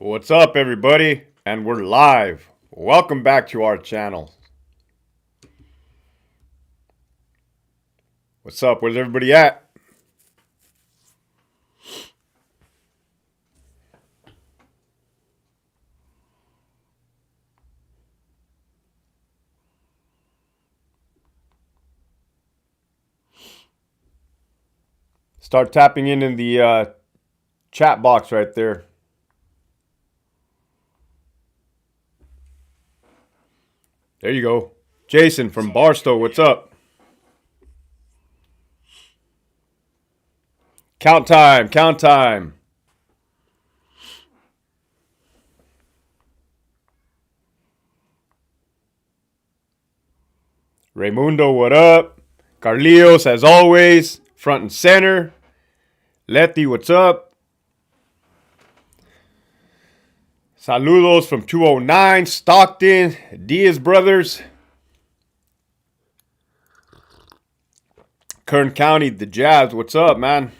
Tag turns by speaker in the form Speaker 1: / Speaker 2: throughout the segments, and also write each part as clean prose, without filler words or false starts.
Speaker 1: What's up, everybody? And we're live. Welcome back to our channel. What's up? Where's everybody at? Start tapping in the chat box right there. There you go. Jason from Barstow, what's up? Count time, count time. Raymundo, what up? Carlios, as always, front and center. Letty, what's up? Saludos from 209, Stockton, Diaz Brothers. Kern County, the Jazz, what's up, man?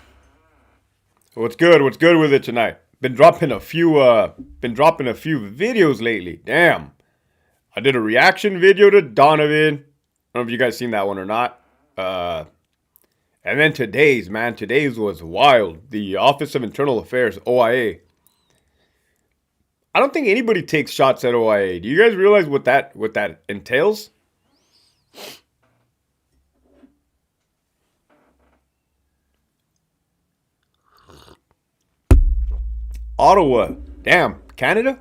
Speaker 1: What's good? What's good with it tonight? Been dropping a few videos lately. Damn. I did a reaction video to Donovan. I don't know if you guys seen that one or not. And then today's was wild. The Office of Internal Affairs, OIA. I don't think anybody takes shots at OIA. Do you guys realize what that entails? Ottawa. Damn. Canada?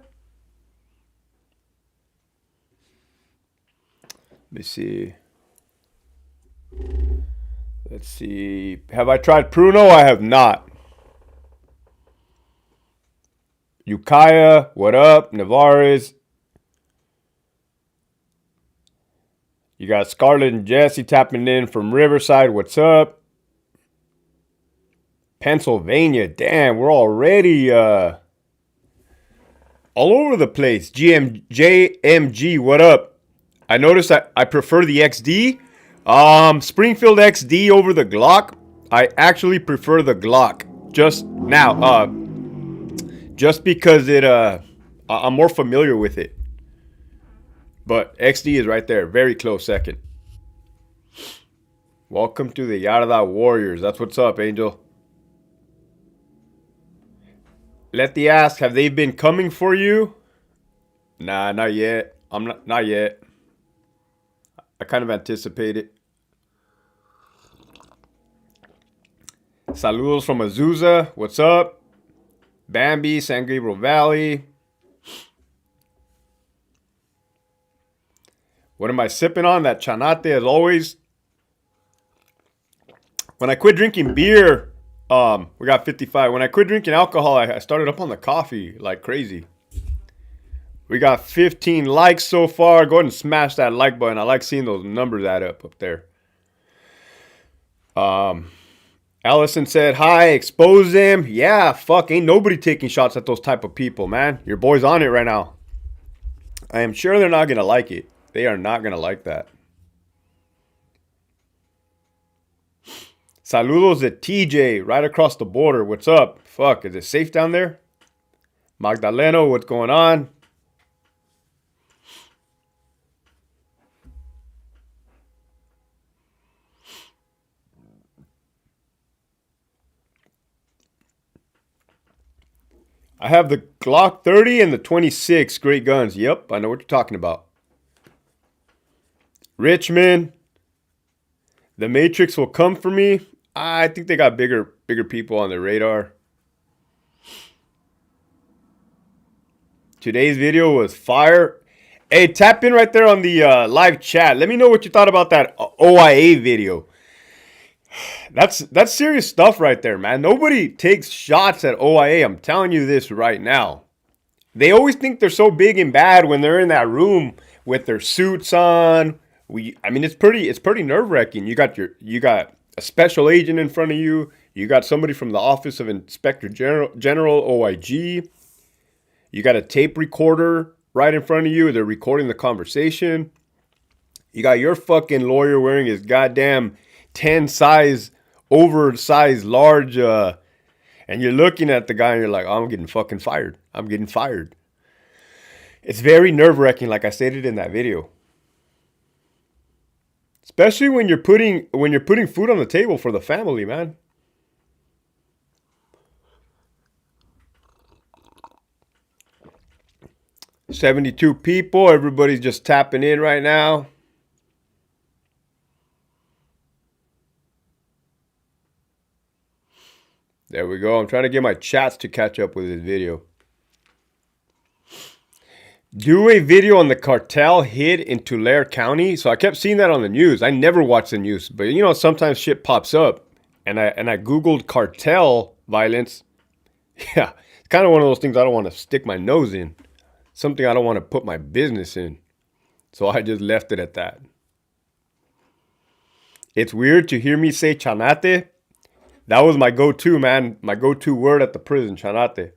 Speaker 1: Let me see. Let's see. Have I tried Pruno? I have not. Ukiah, what up? Navarez. You got Scarlett and Jesse tapping in from Riverside. What's up? Pennsylvania. Damn, we're already all over the place. JMG, what up? I noticed I prefer the XD. Springfield XD over the Glock. I actually prefer the Glock just now. Just because I'm more familiar with it. But XD is right there, very close second. Welcome to the Yarda Warriors. That's what's up, Angel. Letty ask, have they been coming for you? Nah, not yet. Not yet. I kind of anticipate it. Saludos from Azusa. What's up? Bambi, San Gabriel Valley. What am I sipping on? That Chanate, as always. When I quit drinking beer, we got 55. When I quit drinking alcohol, I started up on the coffee like crazy. We got 15 likes so far. Go ahead and smash that like button. I like seeing those numbers add up there. Allison said, hi, expose them. Yeah, fuck, ain't nobody taking shots at those type of people, man. Your boy's on it right now. I am sure they're not going to like it. They are not going to like that. Saludos at TJ, right across the border. What's up? Fuck, is it safe down there? Magdaleno, what's going on? I have the Glock 30 and the 26. Great guns. Yep, I know what you're talking about. Richmond. The Matrix will come for me. I think they got bigger people on their radar. Today's video was fire. Hey, tap in right there on the live chat. Let me know what you thought about that OIA video. That's serious stuff right there, man. Nobody takes shots at OIA. I'm telling you this right now. They always think they're so big and bad when they're in that room with their suits on. I mean, it's pretty nerve-wracking. You got a special agent in front of you. You got somebody from the Office of Inspector General OIG. You got a tape recorder right in front of you. They're recording the conversation. You got your fucking lawyer wearing his goddamn 10 size oversized large And you're looking at the guy and you're like, oh, I'm getting fucking fired. I'm getting fired. It's very nerve-wracking, like I stated in that video. Especially when you're putting food on the table for the family, man. $72 people. Everybody's just tapping in right now. There we go. I'm trying to get my chats to catch up with this video. Do a video on the cartel hit in Tulare County. So I kept seeing that on the news. I never watch the news, but you know, sometimes shit pops up, and I googled cartel violence. Yeah, it's kind of one of those things I don't want to stick my nose in. Something I don't want to put my business in. So I just left it at that. It's weird to hear me say chanate. That was my go-to, man. My go-to word at the prison, chanate.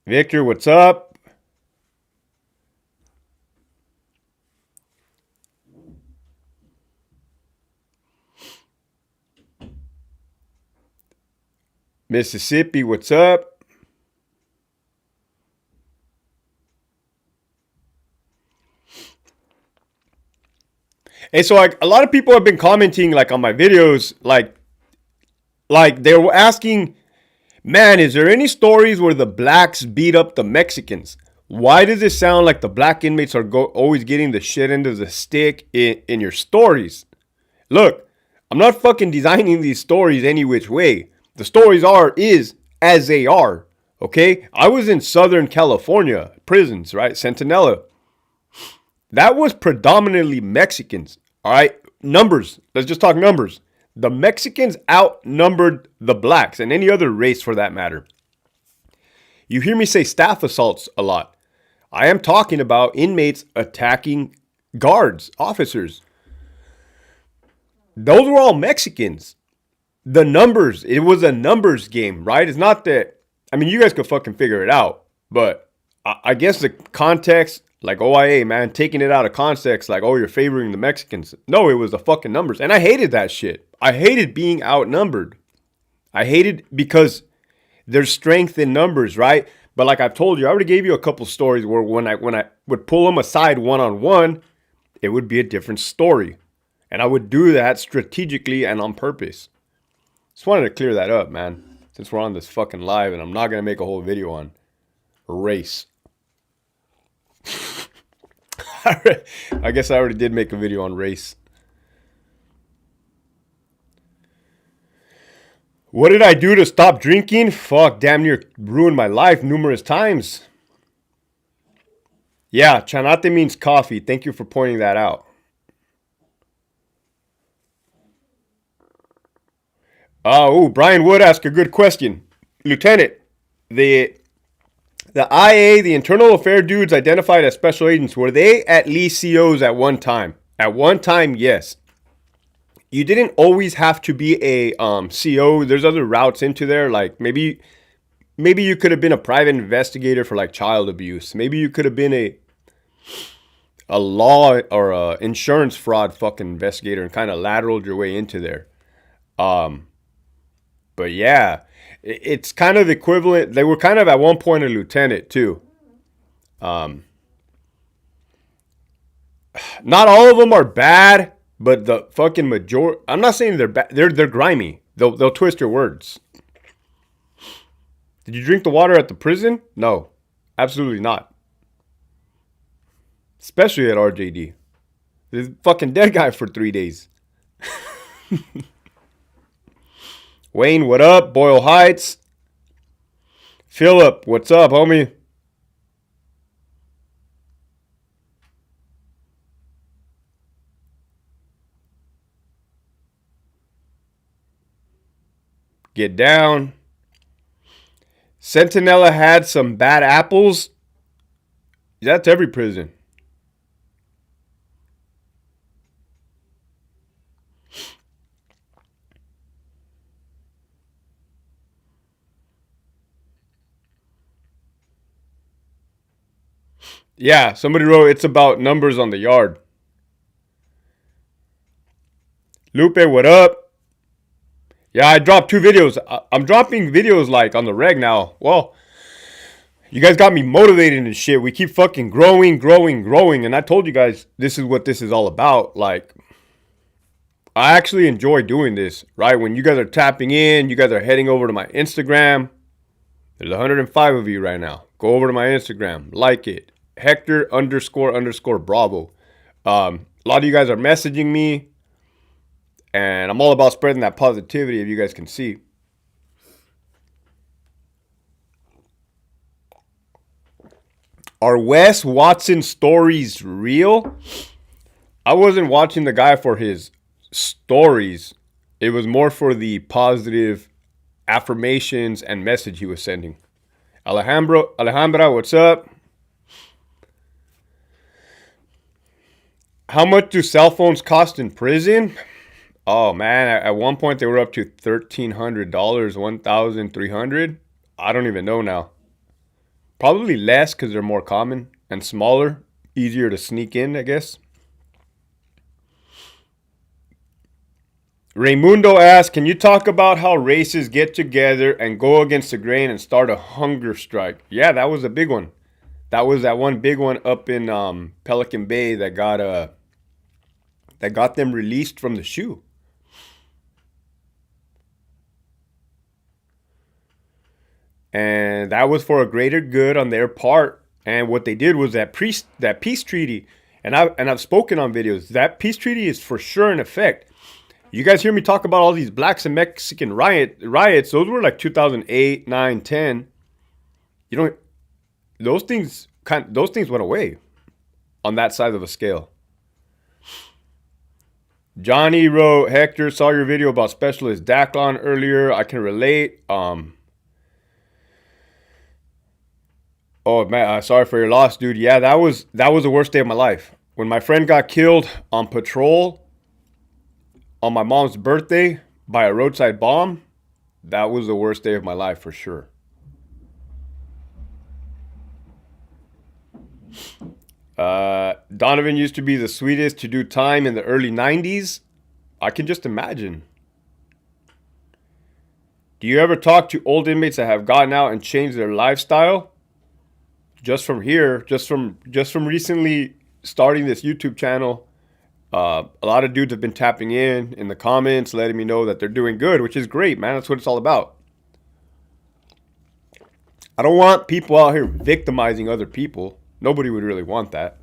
Speaker 1: Victor, what's up? Mississippi, what's up? And so like a lot of people have been commenting like on my videos, like they were asking, man, is there any stories where the blacks beat up the Mexicans? Why does it sound like the black inmates are always getting the shit end of the stick in your stories? Look, I'm not fucking designing these stories any which way. The stories is as they are, okay? I was in Southern California prisons, right? Centinela. That was predominantly Mexicans, all right? Numbers. Let's just talk numbers. The Mexicans outnumbered the blacks and any other race for that matter. You hear me say staff assaults a lot. I am talking about inmates attacking guards, officers. Those were all Mexicans. The numbers, it was a numbers game, right? It's not that, I mean, you guys could fucking figure it out, but I guess the context, like OIA, man, taking it out of context, like, oh, you're favoring the Mexicans. No, it was the fucking numbers. And I hated that shit. I hated being outnumbered. I hated because there's strength in numbers, right? But like I've told you, I already gave you a couple stories where when I would pull them aside one-on-one, it would be a different story. And I would do that strategically and on purpose. Just wanted to clear that up, man. Since we're on this fucking live and I'm not going to make a whole video on race. I guess I already did make a video on race. What did I do to stop drinking? Fuck, damn near ruined my life numerous times. Yeah, chanate means coffee. Thank you for pointing that out. Brian Wood asked a good question. Lieutenant, the IA, the internal affair dudes identified as special agents, were they at least COs at one time? At one time, yes. You didn't always have to be a CO. There's other routes into there. Like maybe you could have been a private investigator for like child abuse. Maybe you could have been a law or a insurance fraud fucking investigator and kind of lateraled your way into there. But yeah, it's kind of equivalent. They were kind of at one point a lieutenant too. Not all of them are bad, but the fucking majority. I'm not saying they're bad. They're grimy. They'll twist your words. Did you drink the water at the prison? No, absolutely not. Especially at RJD. This fucking dead guy for 3 days. Wayne, what up? Boyle Heights. Philip, what's up, homie? Get down. Centinela had some bad apples. That's every prison. Yeah, somebody wrote it's about numbers on the yard. Lupe, what up? Yeah, I dropped 2 videos. I'm dropping videos like on the reg now. Well, you guys got me motivated and shit. We keep fucking growing, growing, growing. And I told you guys this is what this is all about. Like, I actually enjoy doing this, right? When you guys are tapping in, you guys are heading over to my Instagram. There's 105 of you right now. Go over to my Instagram, like it. Hector underscore Bravo. A lot of you guys are messaging me, and I'm all about spreading that positivity, if you guys can see. Are Wes Watson stories real? I wasn't watching the guy for his stories. It was more for the positive affirmations and message he was sending. Alejandra, what's up? How much do cell phones cost in prison? Oh man, at one point they were up to $1,300, $1,300. I don't even know now. Probably less because they're more common and smaller, easier to sneak in, I guess. Raymundo asks, can you talk about how races get together and go against the grain and start a hunger strike? Yeah, that was a big one. That was that one big one up in Pelican Bay that got them released from the SHU. And that was for a greater good on their part. And what they did was that peace treaty, and I've spoken on videos, that peace treaty is for sure in effect. You guys hear me talk about all these blacks and Mexican riots. Those were like 2008, 9, 10. You know, those things went away on that side of a scale. Johnny wrote, Hector, saw your video about Specialist Daclon earlier. I can relate. Oh man, sorry for your loss, dude. Yeah, that was the worst day of my life. When my friend got killed on patrol on my mom's birthday by a roadside bomb, that was the worst day of my life for sure. Donovan used to be the sweetest to do time in the early 90s. I can just imagine. Do you ever talk to old inmates that have gotten out and changed their lifestyle? Just from recently starting this YouTube channel, a lot of dudes have been tapping in the comments, letting me know that they're doing good, which is great, man. That's what it's all about. I don't want people out here victimizing other people. Nobody would really want that.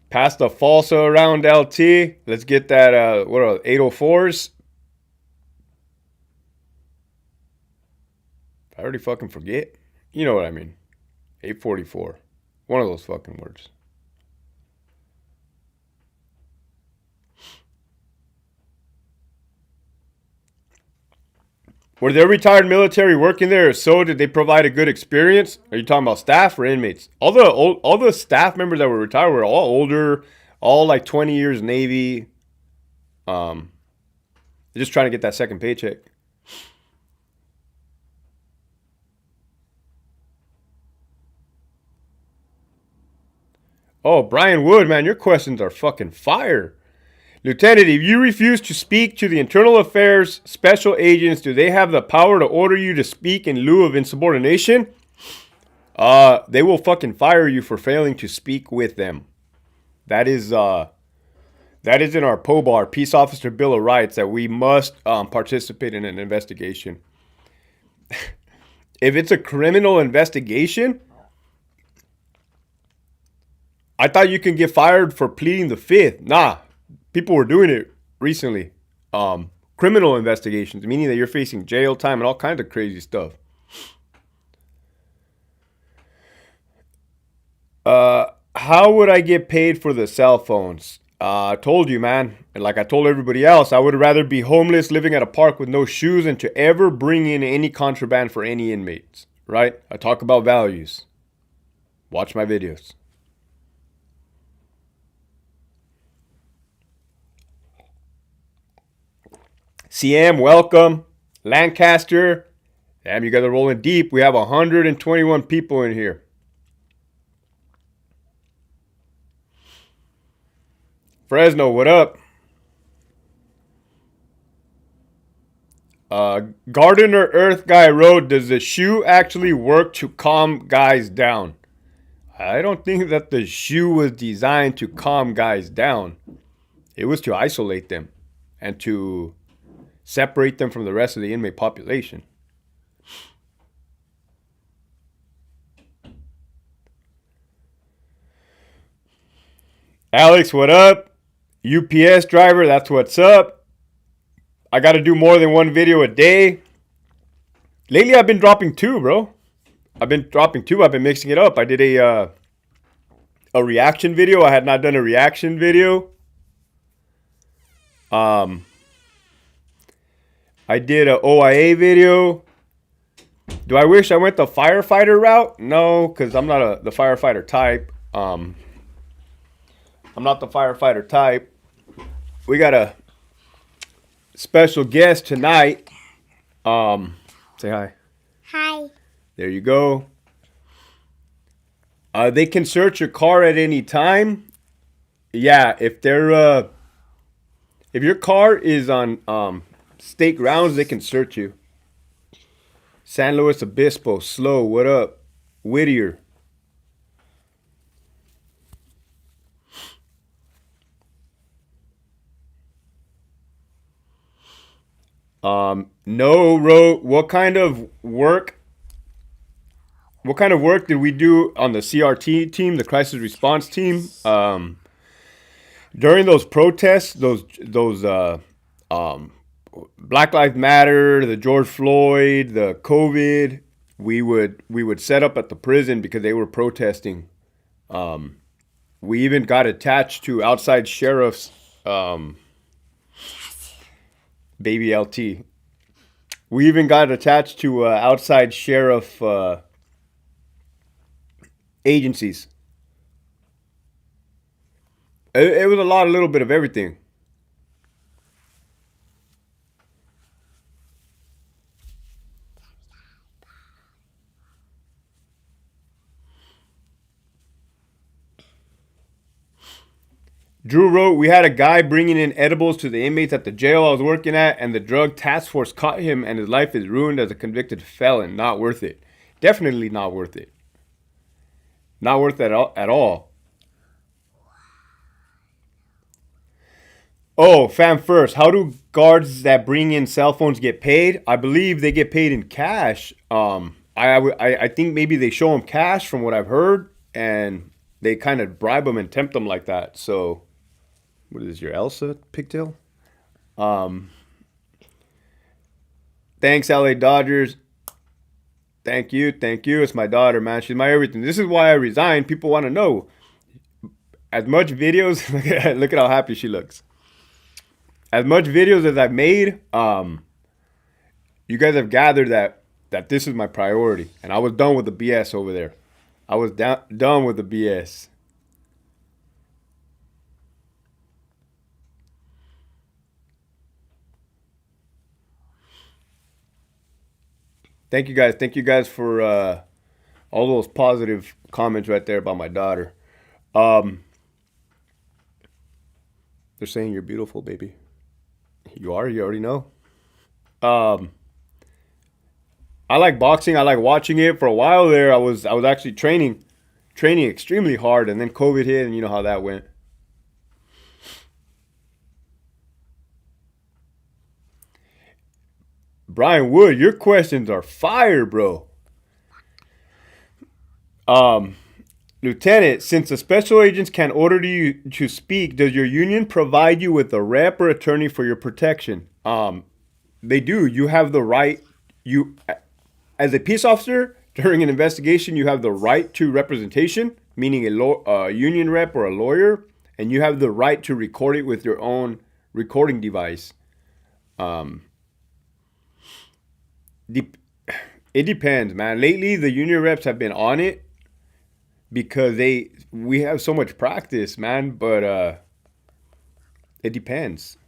Speaker 1: Pass the falsa around LT. Let's get that, what are 804s? I already fucking forget. You know what I mean. 844. One of those fucking words. Were there retired military working there? If so, did they provide a good experience? Are you talking about staff or inmates? All the staff members that were retired were all older, all like 20 years Navy. They're just trying to get that second paycheck. Oh, Brian Wood, man, your questions are fucking fire. Lieutenant, if you refuse to speak to the internal affairs special agents, do they have the power to order you to speak in lieu of insubordination? They will fucking fire you for failing to speak with them. That is in our POBAR, Peace Officer Bill of Rights, that we must participate in an investigation. If it's a criminal investigation, I thought you can get fired for pleading the fifth. Nah. People were doing it recently. Criminal investigations, meaning that you're facing jail time and all kinds of crazy stuff. How would I get paid for the cell phones? I told you, man. And like I told everybody else, I would rather be homeless living at a park with no shoes than to ever bring in any contraband for any inmates. Right? I talk about values. Watch my videos. CM, welcome. Lancaster. Damn, you guys are rolling deep. We have 121 people in here. Fresno, what up? Gardener Earth Guy Road, does the shoe actually work to calm guys down? I don't think that the shoe was designed to calm guys down. It was to isolate them and to separate them from the rest of the inmate population. Alex, what up? UPS driver, that's what's up. I got to do more than one video a day. Lately, I've been dropping two, bro. I've been mixing it up. I did a reaction video. I had not done a reaction video. I did a OIA video. Do I wish I went the firefighter route? No, because I'm not the firefighter type. I'm not the firefighter type. We got a special guest tonight. Say hi.
Speaker 2: Hi.
Speaker 1: There you go. They can search your car at any time. Yeah, if your car is on state grounds, they can search you. San Luis Obispo, Slow, what up? Whittier. No wrote, what kind of work did we do on the CRT team, the crisis response team? During those protests, those Black Lives Matter, the George Floyd, the COVID, we would set up at the prison because they were protesting. We even got attached to outside sheriffs, baby LT. We even got attached to outside sheriff agencies. It was a little bit of everything. Drew wrote, we had a guy bringing in edibles to the inmates at the jail I was working at, and the drug task force caught him, and his life is ruined as a convicted felon. Not worth it. Definitely not worth it. Not worth it at all. Oh, fam first. How do guards that bring in cell phones get paid? I believe they get paid in cash. I think maybe they show them cash from what I've heard, and they kind of bribe them and tempt them like that. So, what is this, your Elsa pigtail? Thanks, LA Dodgers. Thank you. It's my daughter, man. She's my everything. This is why I resigned. People want to know. As much videos, look at how happy she looks. As much videos as I've made, you guys have gathered that this is my priority. And I was done with the BS over there. I was done with the BS. Thank you guys for all those positive comments right there about my daughter. They're saying you're beautiful, baby. You are. You already know. I like boxing. I like watching it. For a while there, I was actually training extremely hard, and then COVID hit, and you know how that went. Brian Wood, your questions are fire, bro. Lieutenant, since the special agents can order you to speak, does your union provide you with a rep or attorney for your protection? They do. You have the right. You, as a peace officer during an investigation, you have the right to representation, meaning a union rep or a lawyer, and you have the right to record it with your own recording device. It depends, man. Lately, the union reps have been on it because we have so much practice, man. But it depends.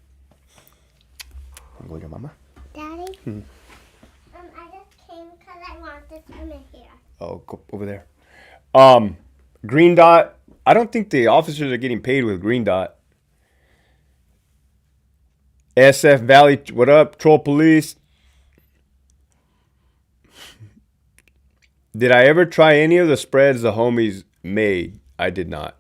Speaker 1: I'm going to mama.
Speaker 2: Daddy?
Speaker 1: Oh, go over there. Green Dot. I don't think the officers are getting paid with Green Dot. SF Valley, what up? Troll Police. Did I ever try any of the spreads the homies made? I did not.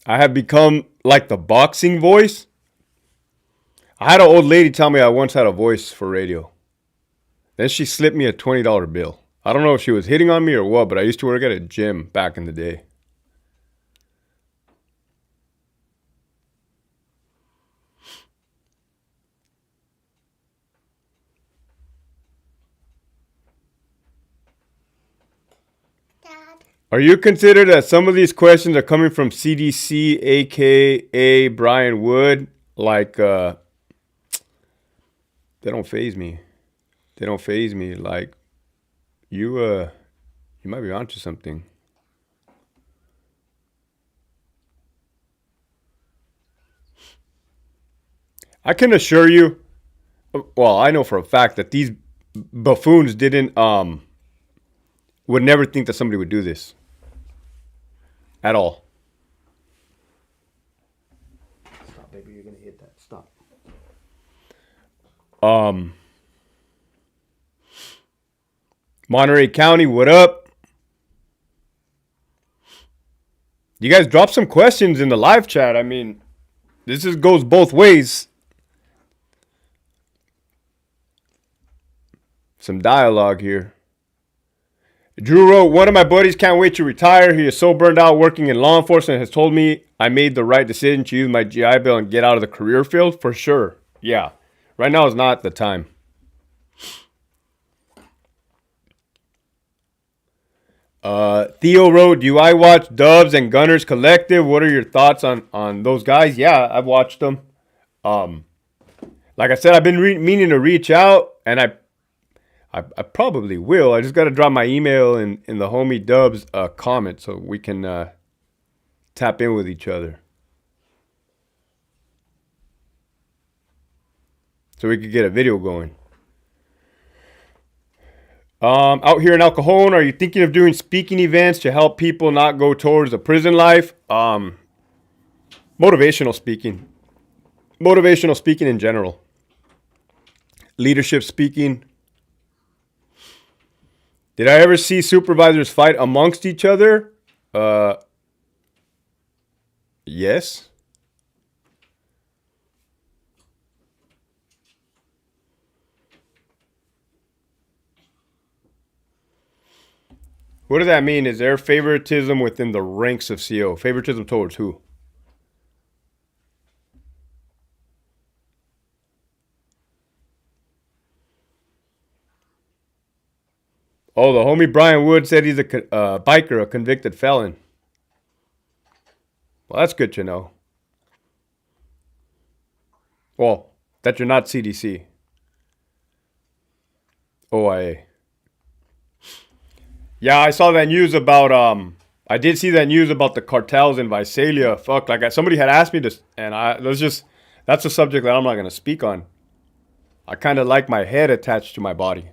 Speaker 1: I have become like the boxing voice. I had an old lady tell me I once had a voice for radio. Then she slipped me a $20 bill. I don't know if she was hitting on me or what, but I used to work at a gym back in the day.
Speaker 2: Dad.
Speaker 1: Are you considered that some of these questions are coming from CDC, aka Brian Wood? Like, they don't phase me. They don't phase me. Like, you might be onto something. I can assure you, well, I know for a fact that these buffoons didn't, would never think that somebody would do this. At all. Stop, baby, you're gonna hit that. Stop. Monterey County, what up? You guys drop some questions in the live chat. I mean, this goes both ways. Some dialogue here. Drew wrote, one of my buddies can't wait to retire. He is so burned out working in law enforcement, has told me I made the right decision to use my GI Bill and get out of the career field. For sure. Yeah. Right now is not the time. Theo wrote, do I watch Dubs and Gunners Collective? What are your thoughts on those guys? Yeah, I've watched them. Like I said, I've been meaning to reach out, and I probably will. I just got to drop my email in the homie Dubs comment so we can tap in with each other. So we could get a video going. Out here in El Cajon, are you thinking of doing speaking events to help people not go towards the prison life? Motivational speaking. Motivational speaking in general. Leadership speaking. Did I ever see supervisors fight amongst each other? Yes. What does that mean? Is there favoritism within the ranks of CO? Favoritism towards who? Oh, the homie Brian Wood said he's a biker, a convicted felon. Well, that's good to know. Well, that you're not CDC. OIA. Yeah, I saw that news about I did see that news about the cartels in Visalia. Fuck, like somebody had asked me this, and that's a subject that I'm not gonna speak on. I kind of like my head attached to my body.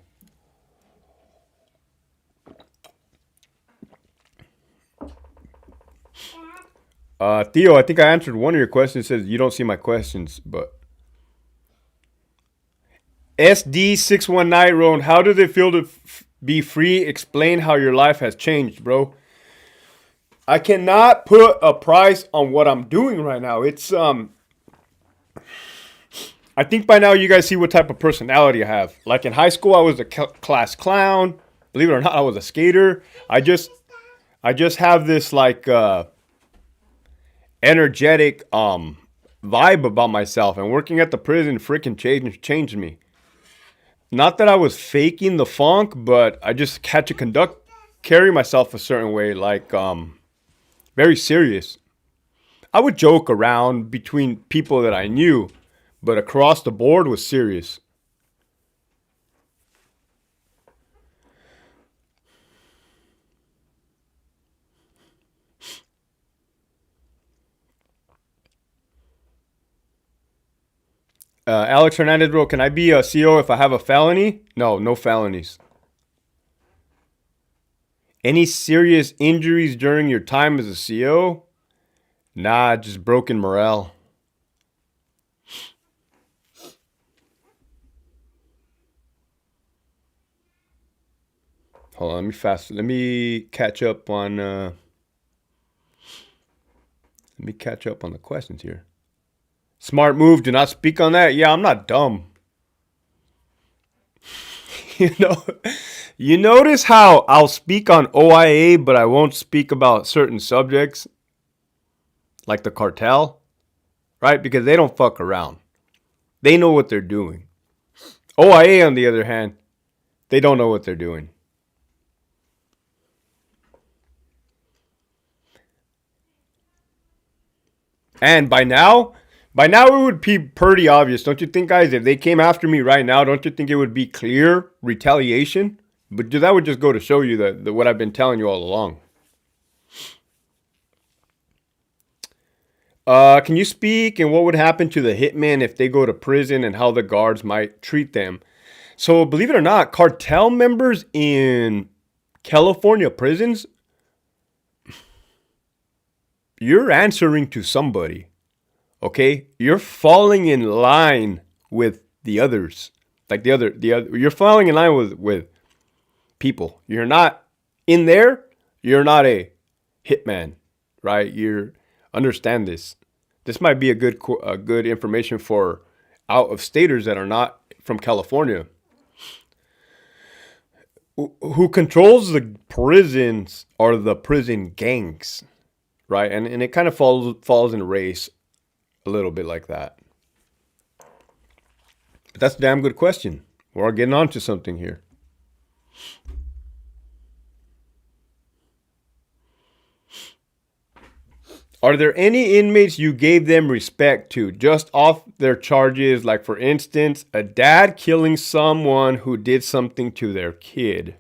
Speaker 1: Theo, I think I answered one of your questions. It says you don't see my questions, but SD619 Roan, how does it feel to be free? Explain how your life has changed, bro. I cannot put a price on what I'm doing right now. It's I think by now you guys see what type of personality I have. Like in high school, I was a class clown. Believe it or not, I was a skater. I just have this like energetic vibe about myself, and working at the prison freaking changed me. Not that I was faking the funk, but I just had to carry myself a certain way, like very serious. I would joke around between people that I knew, but across the board was serious. Alex Hernandez, bro, can I be a CO if I have a felony? No, no felonies. Any serious injuries during your time as a CO? Nah, just broken morale. Hold on, let me catch up on the questions here. Smart move, do not speak on that. Yeah, I'm not dumb. You notice how I'll speak on OIA, but I won't speak about certain subjects, like the cartel, right? Because they don't fuck around. They know what they're doing. OIA, on the other hand, they don't know what they're doing. And by now it would be pretty obvious, don't you think, guys? If they came after me right now, don't you think it would be clear retaliation? But that would just go to show you that what I've been telling you all along. Can you speak and what would happen to the hitmen if they go to prison and how the guards might treat them? So believe it or not, cartel members in California prisons, you're answering to somebody. Okay, you're falling in line with the others, like the other. You're falling in line with people. You're not in there. You're not a hitman, right? You understand this. This might be a good information for out of staters that are not from California. Who controls the prisons are the prison gangs, right? And it kind of falls in race. A little bit like that. But that's a damn good question. We're getting on to something here. Are there any inmates you gave them respect to just off their charges? Like, for instance, a dad killing someone who did something to their kid.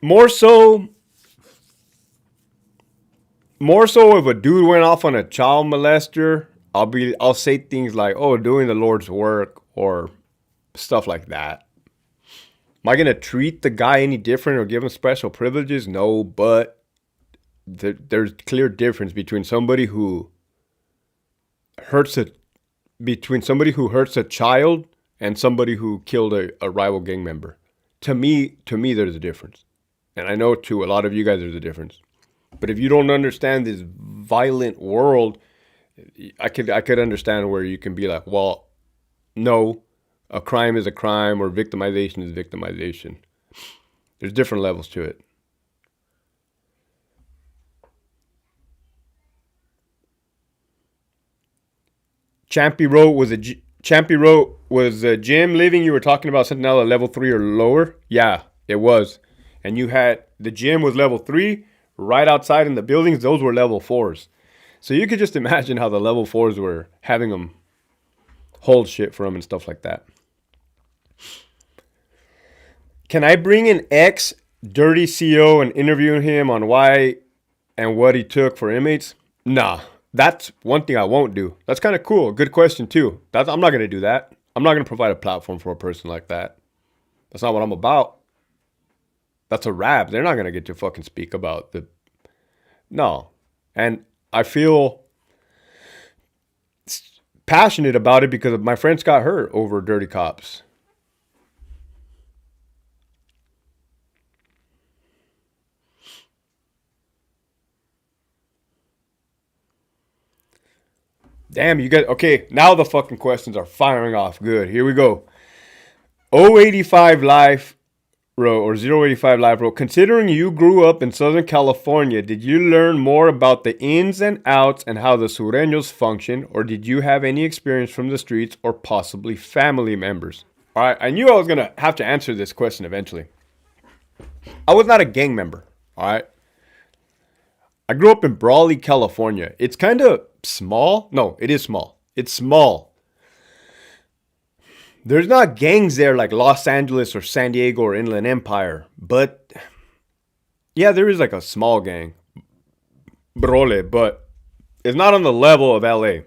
Speaker 1: More so if a dude went off on a child molester, I'll say things like, "Oh, doing the Lord's work," or stuff like that. Am I gonna treat the guy any different or give him special privileges? No, but there's clear difference between somebody who hurts a child and somebody who killed a rival gang member. To me, there's a difference, and I know to a lot of you guys there's a difference. But if you don't understand this violent world, I could understand where you can be like, well, no, a crime is a crime or victimization is victimization. There's different levels to it. Champy Road was a gym living. You were talking about something else at level 3 or lower. Yeah, it was. And you had the gym was level 3. Right outside in the buildings, those were level 4s. So you could just imagine how the level 4s were having them hold shit for them and stuff like that. Can I bring an ex-dirty CO and interview him on why and what he took for inmates? Nah, that's one thing I won't do. That's kind of cool. Good question, too. I'm not going to do that. I'm not going to provide a platform for a person like that. That's not what I'm about. That's a rap. They're not going to get to fucking speak about No. And I feel passionate about it because my friends got hurt over dirty cops. Damn, you guys. Okay, now the fucking questions are firing off. Good. Here we go. 085 Life Row or 085 Live Row. Considering you grew up in Southern California, did you learn more about the ins and outs and how the Sureños function, or did you have any experience from the streets or possibly family members? All right, I knew I was going to have to answer this question eventually. I was not a gang member, all right? I grew up in Brawley, California. It's kind of small. No, it is small. It's small. There's not gangs there like Los Angeles or San Diego or Inland Empire. But, yeah, there is like a small gang. Brawley, but It's not on the level of LA.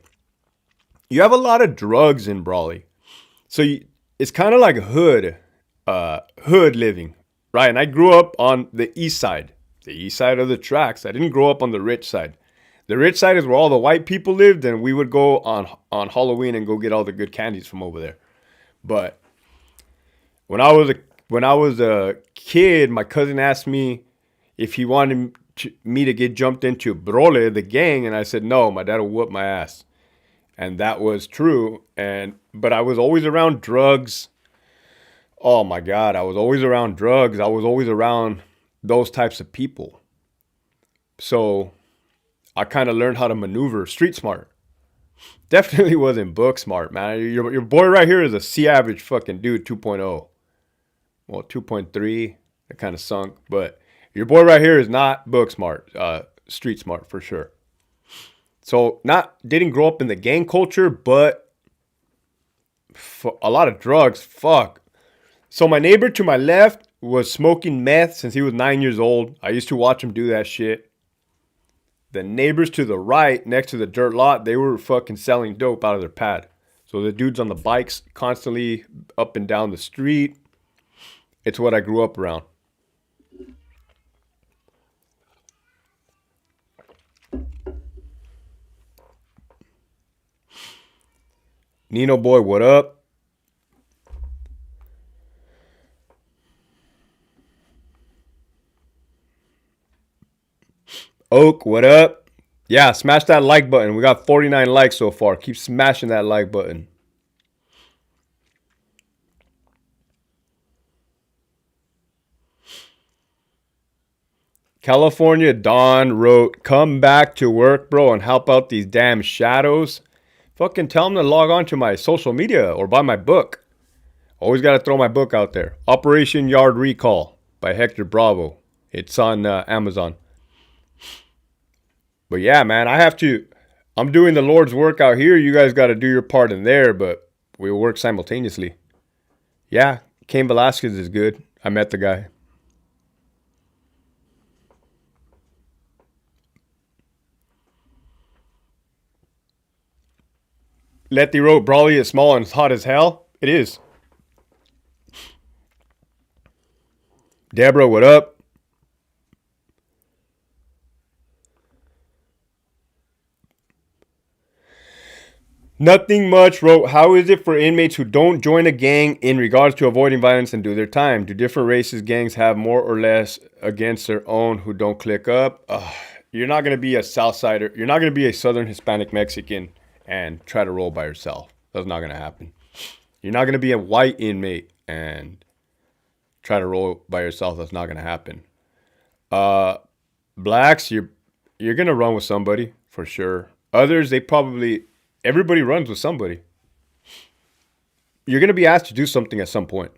Speaker 1: You have a lot of drugs in Brawley. So it's kind of like hood living, right? And I grew up on the east side of the tracks. I didn't grow up on the rich side. The rich side is where all the white people lived, and we would go on Halloween and go get all the good candies from over there. But when I was a kid, my cousin asked me if he wanted me to get jumped into Brole, the gang, and I said no. My dad will whoop my ass, and that was true. But I was always around drugs. Oh my God, I was always around drugs. I was always around those types of people. So I kind of learned how to maneuver street smart. Definitely wasn't book smart, man. Your boy right here is a C average fucking dude 2.0. Well, 2.3, it kind of sunk, but your boy right here is not book smart, street smart for sure. So didn't grow up in the gang culture, but a lot of drugs, fuck. So my neighbor to my left was smoking meth since he was 9 years old. I used to watch him do that shit. The neighbors to the right, next to the dirt lot, they were fucking selling dope out of their pad. So the dudes on the bikes constantly up and down the street. It's what I grew up around. Nino boy, what up? Oak, what up? Yeah, smash that like button. We got 49 likes so far. Keep smashing that like button. California Dawn wrote, come back to work, bro, and help out these damn shadows. Fucking tell them to log on to my social media or buy my book. Always got to throw my book out there. Operation Yard Recall by Hector Bravo. It's on Amazon. But yeah, man, I'm doing the Lord's work out here. You guys got to do your part in there, but we work simultaneously. Yeah, Cain Velasquez is good. I met the guy. Letty wrote, Brawley is small and it's hot as hell. It is. Deborah, what up? Nothing much wrote, how is it for inmates who don't join a gang in regards to avoiding violence and do their time? Do different races gangs have more or less against their own who don't click up? You're not going to be a Southsider. You're not going to be a Southern Hispanic Mexican and try to roll by yourself. That's not going to happen. You're not going to be a white inmate and try to roll by yourself. That's not going to happen. Blacks, you're going to run with somebody for sure. Others, everybody runs with somebody. You're going to be asked to do something at some point.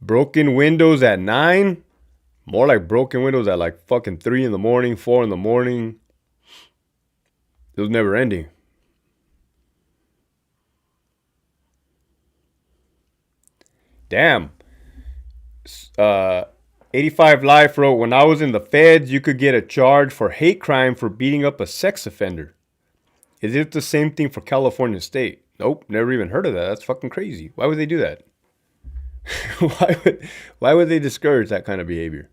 Speaker 1: Broken windows at 9? More like broken windows at like fucking 3 in the morning, 4 in the morning. It was never ending. Damn. 85 Life wrote, when I was in the feds, you could get a charge for hate crime for beating up a sex offender. Is it the same thing for California State? Nope, never even heard of that. That's fucking crazy. Why would they do that? Why would they discourage that kind of behavior?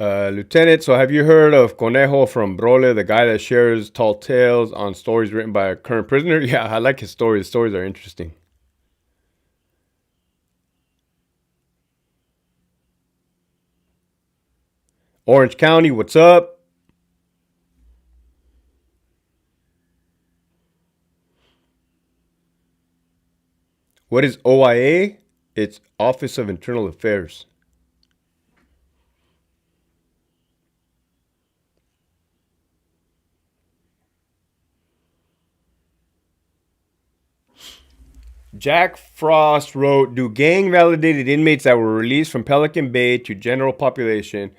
Speaker 1: Lieutenant, so have you heard of Conejo from Brole, the guy that shares tall tales on stories written by a current prisoner? Yeah, I like his stories. His stories are interesting. Orange County, what's up? What is OIA? It's Office of Internal Affairs. Jack Frost wrote, do gang validated inmates that were released from Pelican Bay to general population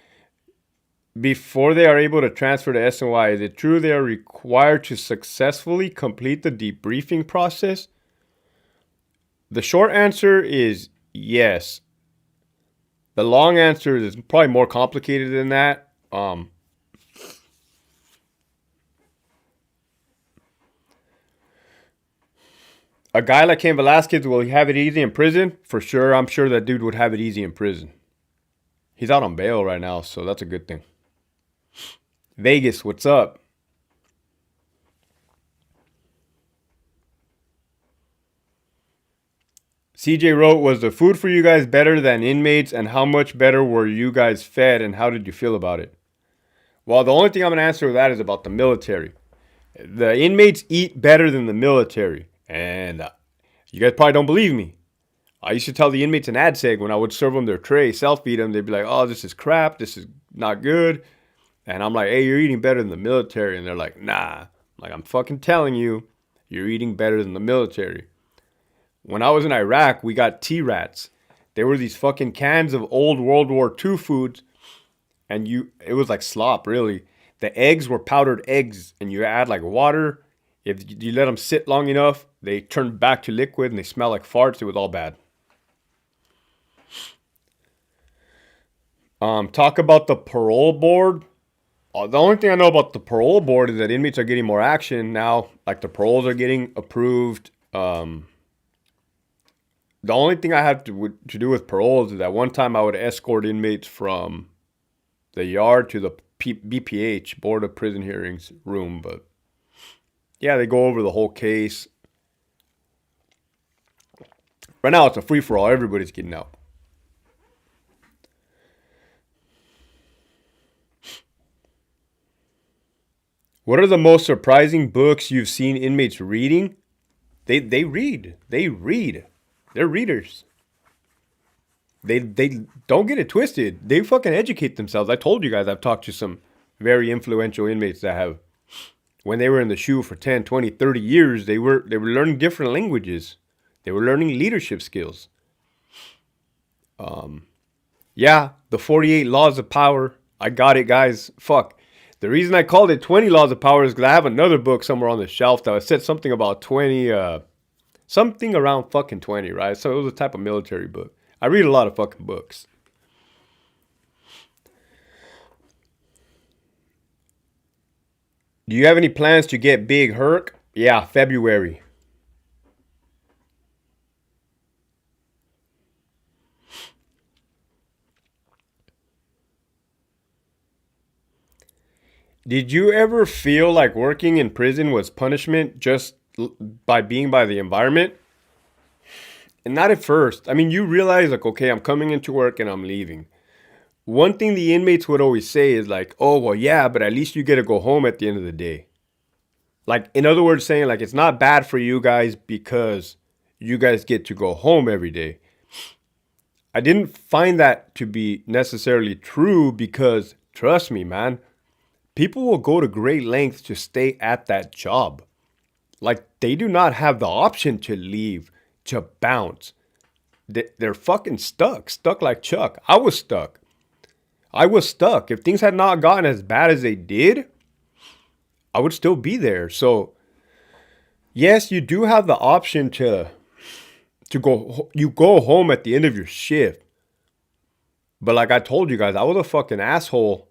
Speaker 1: before they are able to transfer to SNY, is it true they are required to successfully complete the debriefing process? The short answer is yes. The long answer is probably more complicated than that. A guy like Cain Velasquez, will he have it easy in prison? For sure. I'm sure that dude would have it easy in prison. He's out on bail right now, so that's a good thing. Vegas, what's up? CJ wrote, was the food for you guys better than inmates, and how much better were you guys fed, and how did you feel about it? Well, the only thing I'm going to answer with that is about the military. The inmates eat better than the military, and you guys probably don't believe me. I used to tell the inmates in ADSEG when I would serve them their tray, self-feed them, they'd be like, oh, this is crap, this is not good. And I'm like, hey, you're eating better than the military. And they're like, nah. Like, I'm fucking telling you, you're eating better than the military. When I was in Iraq, we got T-Rats. They were these fucking cans of old World War II foods. And it was like slop, really. The eggs were powdered eggs. And you add like water. If you let them sit long enough, they turn back to liquid and they smell like farts. It was all bad. Talk about the parole board. The only thing I know about the parole board is that inmates are getting more action now. Like the paroles are getting approved. The only thing I have to do with paroles is that one time I would escort inmates from the yard to the BPH, Board of Prison Hearings room. But yeah, they go over the whole case. Right now it's a free-for-all. Everybody's getting out. What are the most surprising books you've seen inmates reading? They read. They're readers. They don't get it twisted. They fucking educate themselves. I told you guys I've talked to some very influential inmates that have, when they were in the SHU for 10, 20, 30 years, they were learning different languages. They were learning leadership skills. Yeah, the 48 Laws of Power. I got it, guys. Fuck. The reason I called it 20 Laws of Power is because I have another book somewhere on the shelf that said something about 20, something around fucking 20, right? So it was a type of military book. I read a lot of fucking books. Do you have any plans to get big, Herc? Yeah, February. Did you ever feel like working in prison was punishment just by being by the environment? And not at first. I mean, you realize like, okay, I'm coming into work and I'm leaving. One thing the inmates would always say is like, oh, well, yeah, but at least you get to go home at the end of the day. Like, in other words, saying like, it's not bad for you guys because you guys get to go home every day. I didn't find that to be necessarily true because, trust me, man, people will go to great lengths to stay at that job. Like, they do not have the option to leave, to bounce. They're fucking stuck like Chuck. I was stuck. If things had not gotten as bad as they did, I would still be there. So, yes, you do have the option to go home at the end of your shift. But like I told you guys, I was a fucking asshole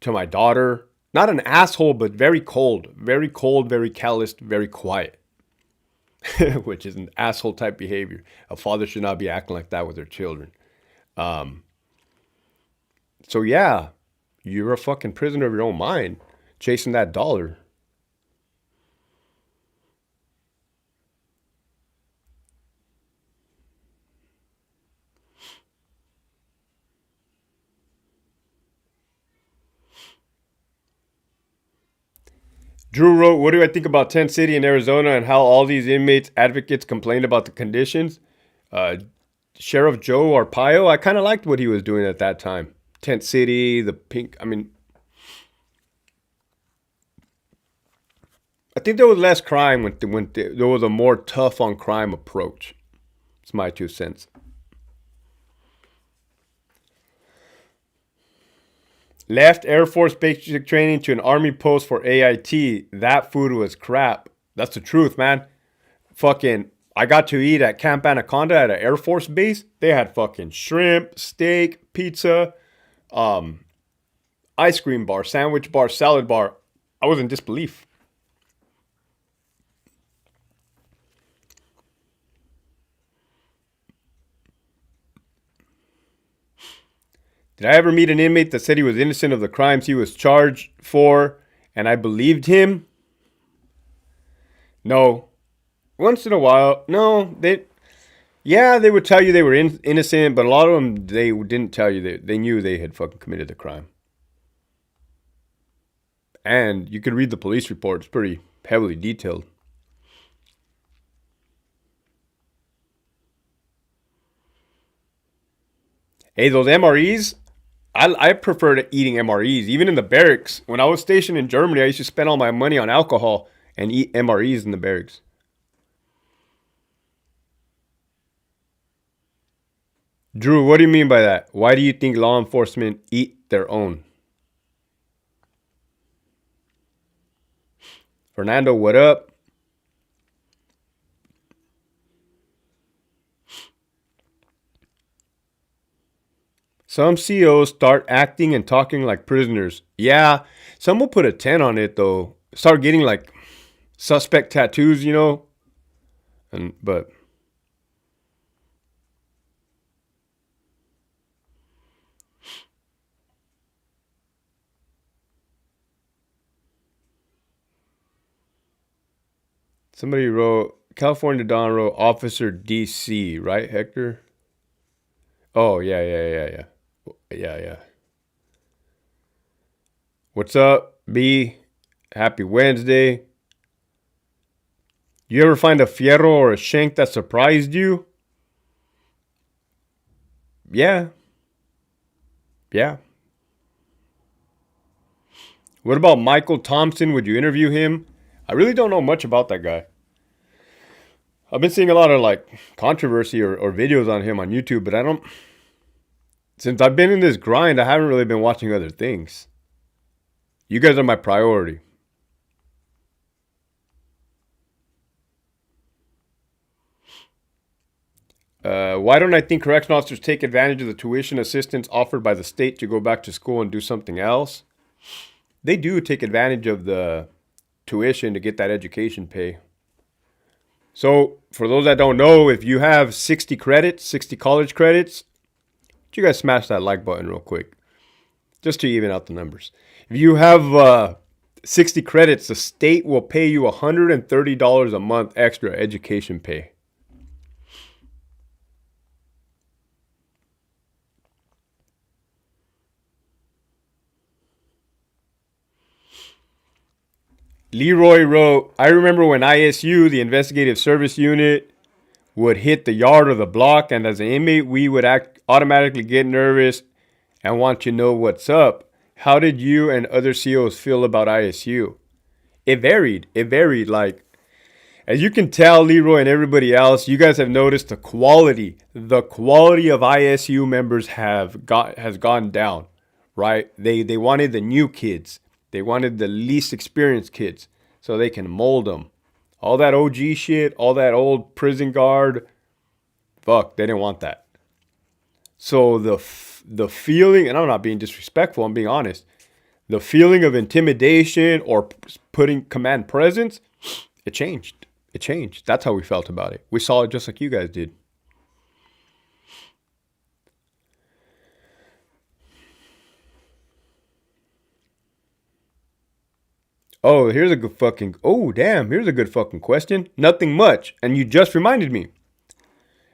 Speaker 1: to my daughter. Not an asshole, but very cold, very calloused, very quiet. Which is an asshole type behavior. A father should not be acting like that with their children. So yeah, you're a fucking prisoner of your own mind, chasing that dollar. Drew wrote, what do I think about Tent City in Arizona and how all these inmates advocates complained about the conditions? Sheriff Joe Arpaio, I kind of liked what he was doing at that time. Tent City, the pink, I mean, I think there was less crime when there was a more tough on crime approach. It's my 2 cents. Left Air Force basic training to an Army post for AIT. That food was crap. That's the truth, man. Fucking, I got to eat at Camp Anaconda at an Air Force base. They had fucking shrimp, steak, pizza, ice cream bar, sandwich bar, salad bar. I was in disbelief. Did I ever meet an inmate that said he was innocent of the crimes he was charged for and I believed him? No. Once in a while. No, they would tell you they were innocent, but a lot of them, they didn't tell you that they knew they had fucking committed the crime. And you could read the police report. It's pretty heavily detailed. Hey, those MREs, I prefer eating MREs. Even in the barracks. When I was stationed in Germany, I used to spend all my money on alcohol and eat MREs in the barracks. Drew, what do you mean by that? Why do you think law enforcement eat their own? Fernando, what up? Some CEOs start acting and talking like prisoners. Yeah, some will put a 10 on it though. Start getting like suspect tattoos, you know? But somebody wrote, California Don wrote Officer DC, right, Hector? Oh, yeah. Yeah. What's up, B? Happy Wednesday. You ever find a fierro or a shank that surprised you? Yeah. What about Michael Thompson? Would you interview him? I really don't know much about that guy. I've been seeing a lot of like controversy or videos on him on YouTube, but since I've been in this grind, I haven't really been watching other things. You guys are my priority. Why don't I think correctional officers take advantage of the tuition assistance offered by the state to go back to school and do something else? They do take advantage of the tuition to get that education pay. So, for those that don't know, if you have 60 credits, 60 college credits, you guys smash that like button real quick, just to even out the numbers. If you have 60 credits, the state will pay you $130 a month extra education pay. Leroy wrote, I remember when ISU, the investigative service unit, would hit the yard or the block, and as an inmate, we would automatically get nervous and want to know what's up. How did you and other COs feel about ISU? It varied. Like, as you can tell, Leroy and everybody else, you guys have noticed the quality of ISU members has gone down, right? They wanted the new kids. They wanted the least experienced kids so they can mold them. All that OG shit, all that old prison guard, fuck, they didn't want that. So the feeling, and I'm not being disrespectful, I'm being honest, the feeling of intimidation or putting command presence, it changed. That's how we felt about it. We saw it just like you guys did. Oh, here's a good fucking question. Nothing much, and you just reminded me.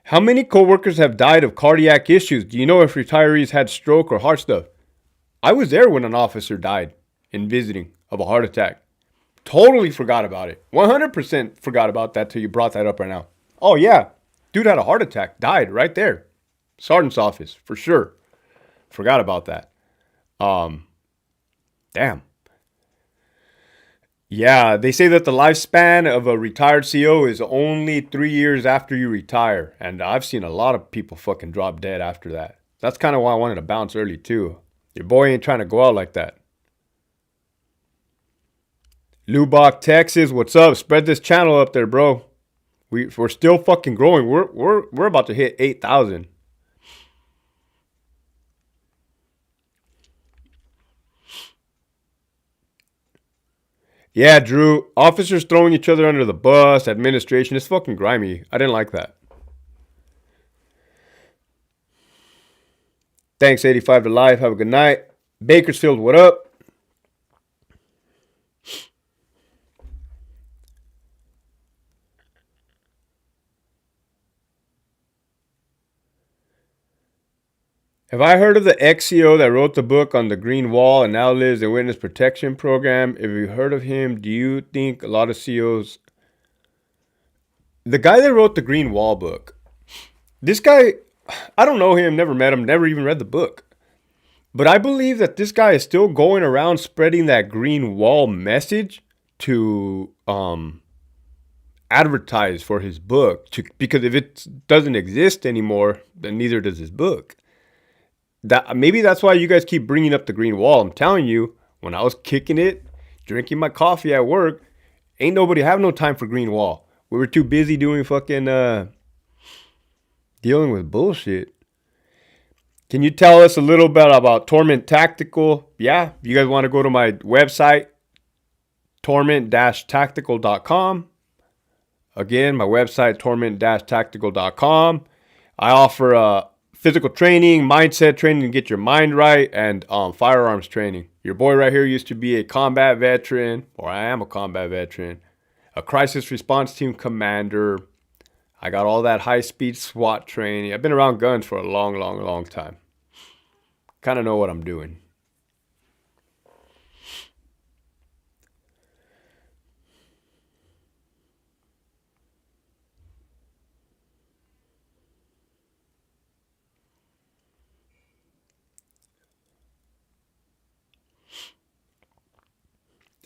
Speaker 1: How many coworkers have died of cardiac issues? Do you know if retirees had stroke or heart stuff? I was there when an officer died in visiting of a heart attack. Totally forgot about it. 100% forgot about that till you brought that up right now. Oh yeah, dude had a heart attack, died right there. Sergeant's office, for sure. Forgot about that. Damn. Yeah, they say that the lifespan of a retired CO is only 3 years after you retire. And I've seen a lot of people fucking drop dead after that. That's kind of why I wanted to bounce early too. Your boy ain't trying to go out like that. Lubbock, Texas, what's up? Spread this channel up there, bro. We're still fucking growing. We're about to hit 8,000. Yeah, Drew. Officers throwing each other under the bus, administration. It's fucking grimy. I didn't like that. Thanks, 85 to life. Have a good night. Bakersfield, what up? Have I heard of the ex-CO that wrote the book on the Green Wall and now lives in Witness Protection Program? If you heard of him, do you think a lot of COs... The guy that wrote the Green Wall book, this guy, I don't know him, never met him, never even read the book. But I believe that this guy is still going around spreading that Green Wall message to advertise for his book. Because if it doesn't exist anymore, then neither does his book. Maybe that's why you guys keep bringing up the Green Wall. I'm telling you, when I was kicking it, drinking my coffee at work, ain't nobody have no time for Green Wall. We were too busy doing fucking dealing with bullshit. Can you tell us a little bit about Torment Tactical? Yeah, if you guys want to go to my website, torment-tactical.com. Again, my website, torment-tactical.com. I offer physical training, mindset training to get your mind right, and firearms training. Your boy right here used to be a combat veteran, or I am a combat veteran, a crisis response team commander. I got all that high-speed SWAT training. I've been around guns for a long time. Kind of know what I'm doing.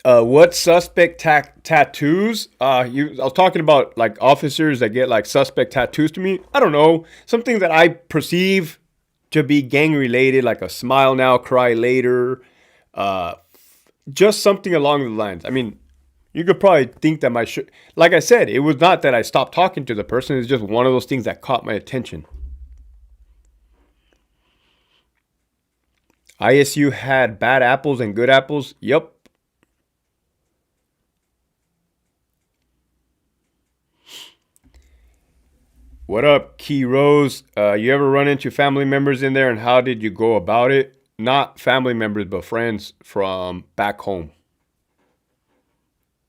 Speaker 1: What suspect tattoos? I was talking about like officers that get like suspect tattoos to me. I don't know. Something that I perceive to be gang related, like a smile now, cry later. Just something along the lines. I mean, you could probably think that like I said, it was not that I stopped talking to the person. It's just one of those things that caught my attention. ISU had bad apples and good apples. Yep. What up, Key Rose? You ever run into family members in there, and how did you go about it? Not family members, but friends from back home.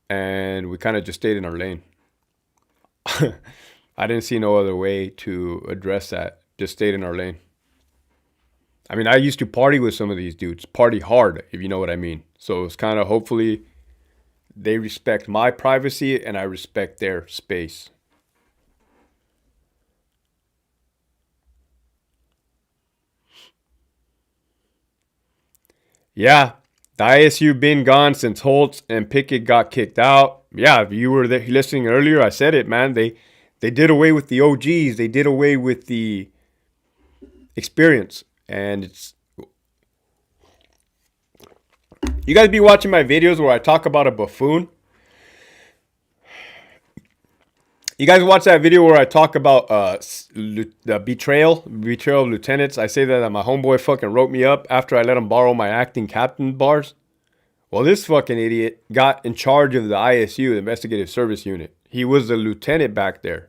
Speaker 1: And we kind of just stayed in our lane. I didn't see no other way to address that. Just stayed in our lane. I mean, I used to party with some of these dudes. Party hard, if you know what I mean. So it's kind of hopefully they respect my privacy and I respect their space. Yeah, the ISU been gone since Holtz and Pickett got kicked out. Yeah, if you were there listening earlier, I said it, man. They did away with the OGs. They did away with the experience. And you guys be watching my videos where I talk about a buffoon. You guys watch that video where I talk about the betrayal of lieutenants. I say that my homeboy fucking wrote me up after I let him borrow my acting captain bars. Well, this fucking idiot got in charge of the ISU, the Investigative Service Unit. He was the lieutenant back there.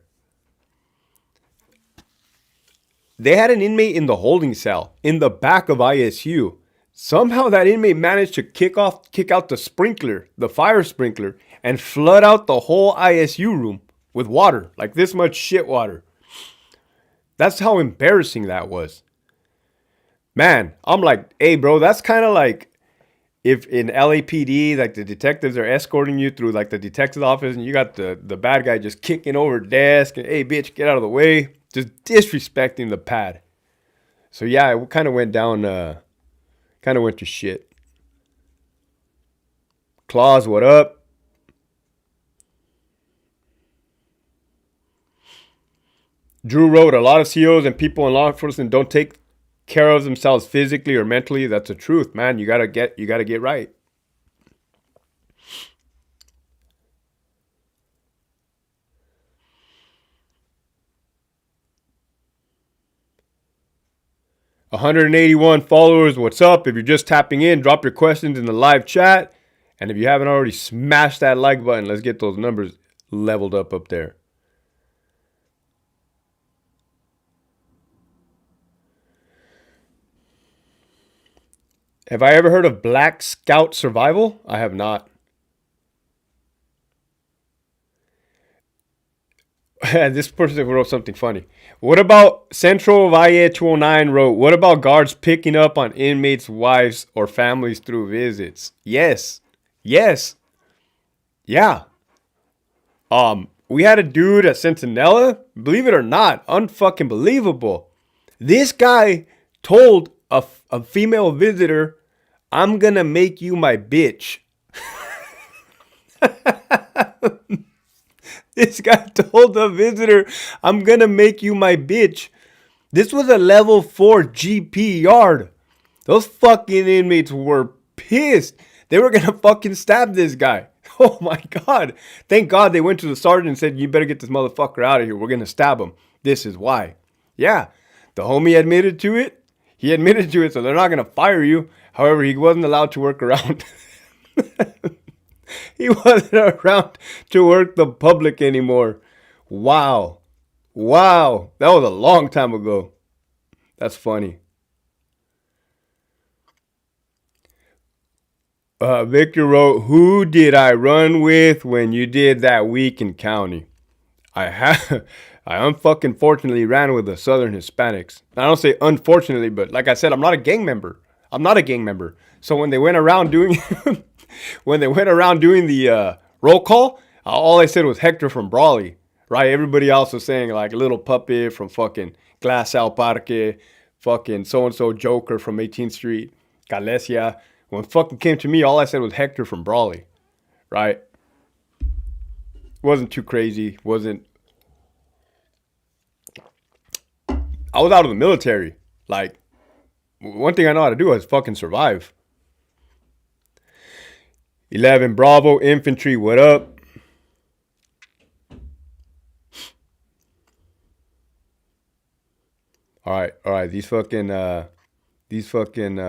Speaker 1: They had an inmate in the holding cell in the back of ISU. Somehow that inmate managed to kick out the sprinkler, the fire sprinkler, and flood out the whole ISU room with water, like this much shit water. That's how embarrassing that was. Man, I'm like, hey, bro, that's kind of like if in LAPD, like the detectives are escorting you through like the detective's office and you got the bad guy just kicking over desk and, hey, bitch, get out of the way. Just disrespecting the pad. So, yeah, it kind of went down, kind of went to shit. Claus, what up? Drew wrote, a lot of CEOs and people in law enforcement don't take care of themselves physically or mentally, that's the truth, man. You gotta get right. $181 followers. What's up? If you're just tapping in, drop your questions in the live chat. And if you haven't already, smash that like button. Let's get those numbers leveled up there. Have I ever heard of Black Scout Survival? I have not. This person wrote something funny. What about Central Valle 209 wrote, what about guards picking up on inmates' wives or families through visits? Yes. Yes. Yeah. We had a dude at Centinela, believe it or not, unfucking believable. This guy told a female visitor, I'm gonna make you my bitch. This guy told the visitor, I'm gonna make you my bitch. This was a level 4 GP yard. Those fucking inmates were pissed. They were gonna fucking stab this guy. Oh my God. Thank God they went to the sergeant and said, you better get this motherfucker out of here. We're gonna stab him. This is why. Yeah, the homie admitted to it. He admitted to it, so they're not gonna fire you. However, he wasn't allowed to work around. He wasn't around to work the public anymore. Wow. Wow. That was a long time ago. That's funny. Victor wrote, who did I run with when you did that week in county? I unfucking fortunately ran with the Southern Hispanics. I don't say unfortunately, but like I said, I'm not a gang member. So when they went around doing the roll call, all I said was Hector from Brawley, right? Everybody else was saying like Little Puppet from fucking Glass Al Parque, fucking so-and-so Joker from 18th Street, Galecia. When fucking came to me, all I said was Hector from Brawley, right? Wasn't too crazy. I was out of the military. Like, one thing I know how to do is fucking survive. 11 Bravo Infantry, what up? All right. These fucking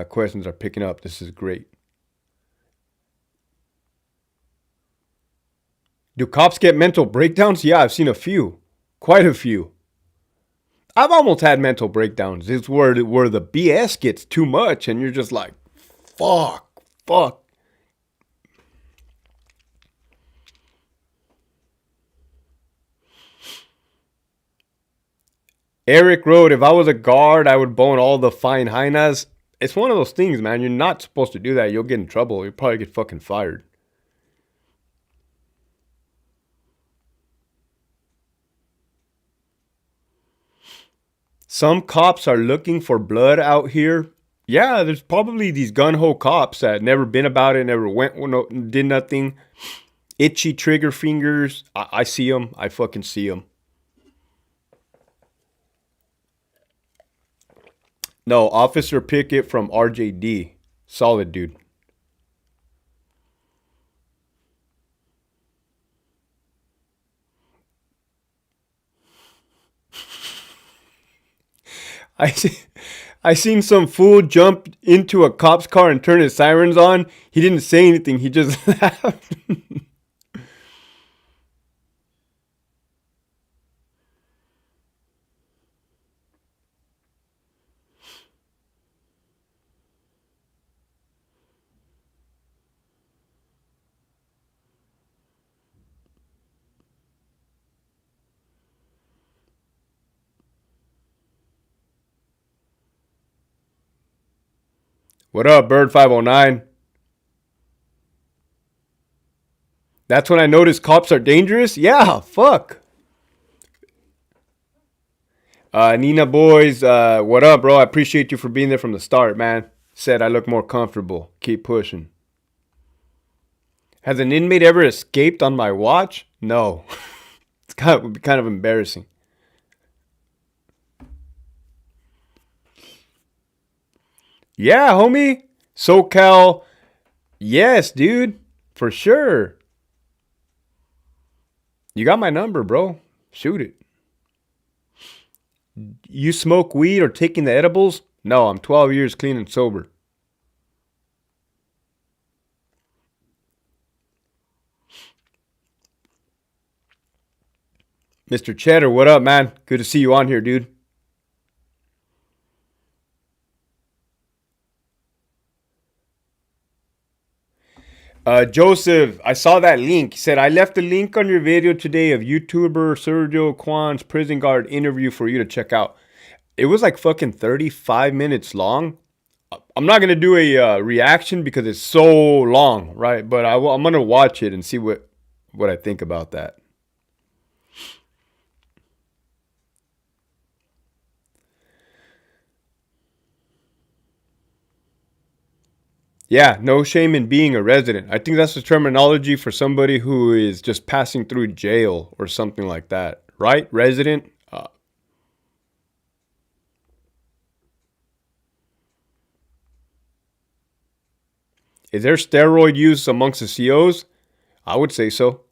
Speaker 1: questions are picking up. This is great. Do cops get mental breakdowns? Yeah, I've seen a few. Quite a few. I've almost had mental breakdowns. It's where the BS gets too much and you're just like, fuck. Eric wrote, if I was a guard, I would bone all the fine hyenas. It's one of those things, man. You're not supposed to do that. You'll get in trouble. You'll probably get fucking fired. Some cops are looking for blood out here. Yeah, there's probably these gun-ho cops that never been about it, never went, did nothing. Itchy trigger fingers. I see them. I fucking see them. No, Officer Pickett from RJD. Solid dude. I seen some fool jump into a cop's car and turn his sirens on. He didn't say anything. He just laughed. What up, Bird 509? That's when I noticed cops are dangerous? Yeah, fuck. Nina Boys, what up, bro? I appreciate you for being there from the start, man. Said I look more comfortable. Keep pushing. Has an inmate ever escaped on my watch? No. It's kind of embarrassing. Yeah, homie. SoCal. Yes, dude. For sure. You got my number, bro. Shoot it. You smoke weed or taking the edibles? No, I'm 12 years clean and sober. Mr. Cheddar, what up, man? Good to see you on here, dude. Joseph, I saw that link. He said, I left a link on your video today of YouTuber Sergio Kwan's prison guard interview for you to check out. It was like fucking 35 minutes long. I'm not going to do a reaction because it's so long, right? But I'm going to watch it and see what I think about that. Yeah, no shame in being a resident. I think that's the terminology for somebody who is just passing through jail or something like that, right? Resident. Is there steroid use amongst the COs? I would say so.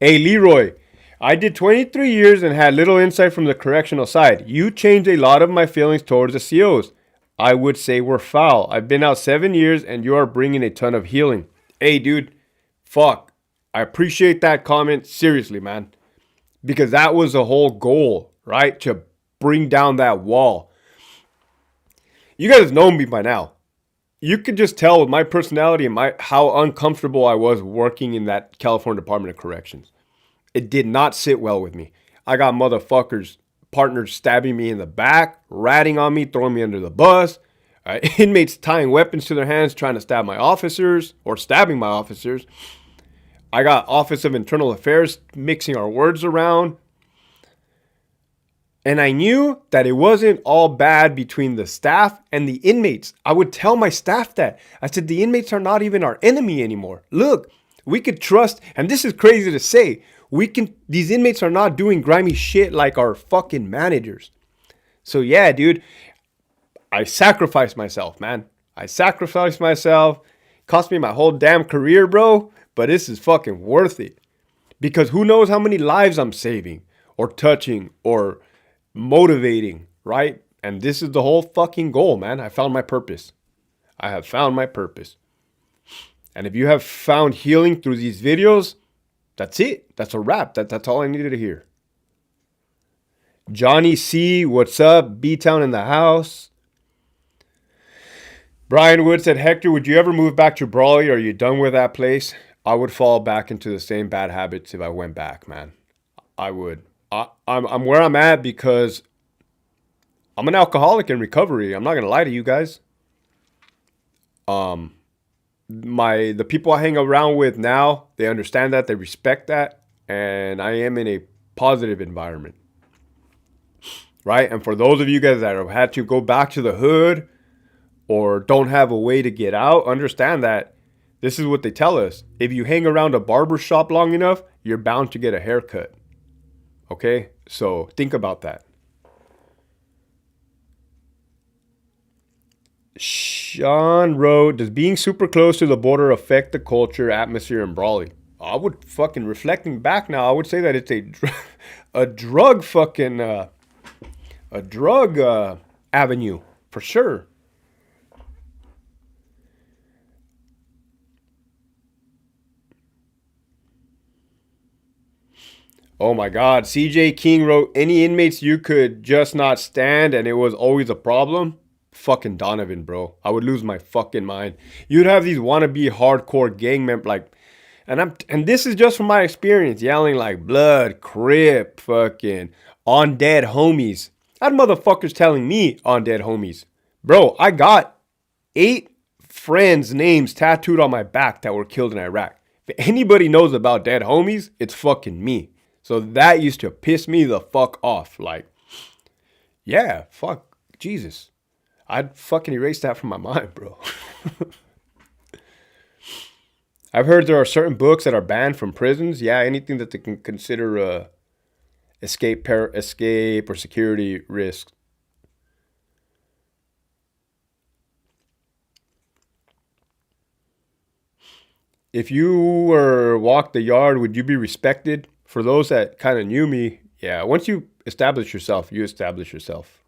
Speaker 1: Hey, Leroy, I did 23 years and had little insight from the correctional side. You changed a lot of my feelings towards the COs. I would say we're foul. I've been out 7 years and you are bringing a ton of healing. Hey, dude, fuck. I appreciate that comment. Seriously, man. Because that was the whole goal, right? To bring down that wall. You guys know me by now. You could just tell with my personality and how uncomfortable I was working in that California Department of Corrections. It did not sit well with me. I got motherfuckers, partners stabbing me in the back, ratting on me, throwing me under the bus. Inmates tying weapons to their hands, trying to stab my officers or stabbing my officers. I got Office of Internal Affairs mixing our words around. And I knew that it wasn't all bad between the staff and the inmates. I would tell my staff that. I said, the inmates are not even our enemy anymore. Look, we could trust, and this is crazy to say, these inmates are not doing grimy shit like our fucking managers. So yeah, dude, I sacrificed myself, man. I sacrificed myself. Cost me my whole damn career, bro. But this is fucking worth it. Because who knows how many lives I'm saving or touching or motivating, right? And this is the whole fucking goal, man. I found my purpose. I have found my purpose. And if you have found healing through these videos, that's it. That's a wrap. That's all I needed to hear. Johnny C, what's up? B-Town in the house. Brian Wood said, Hector, would you ever move back to Brawley? Are you done with that place? I would fall back into the same bad habits if I went back, man. I would. I'm where I'm at because I'm an alcoholic in recovery. I'm not gonna lie to you guys. The people I hang around with now, they understand that, they respect that, and I am in a positive environment, right? And for those of you guys that have had to go back to the hood or don't have a way to get out, understand that this is what they tell us. If you hang around a barber shop long enough, you're bound to get a haircut. Okay, so think about that. Sean wrote, does being super close to the border affect the culture, atmosphere in Brawley? I would fucking, reflecting back now, I would say that it's a drug fucking, a drug avenue, for sure. Oh my God. CJ King wrote, any inmates you could just not stand and it was always a problem? Fucking Donovan, bro. I would lose my fucking mind. You'd have these wannabe hardcore gang members like, and this is just from my experience, yelling like blood, crip, fucking on dead homies. I had motherfuckers telling me on dead homies. Bro, I got 8 friends' names tattooed on my back that were killed in Iraq. If anybody knows about dead homies, it's fucking me. So that used to piss me the fuck off. Like, yeah, fuck, Jesus. I'd fucking erase that from my mind, bro. I've heard there are certain books that are banned from prisons. Yeah, anything that they can consider escape or security risks. If you were walked the yard, would you be respected? For those that kind of knew me, yeah, once you establish yourself, you establish yourself.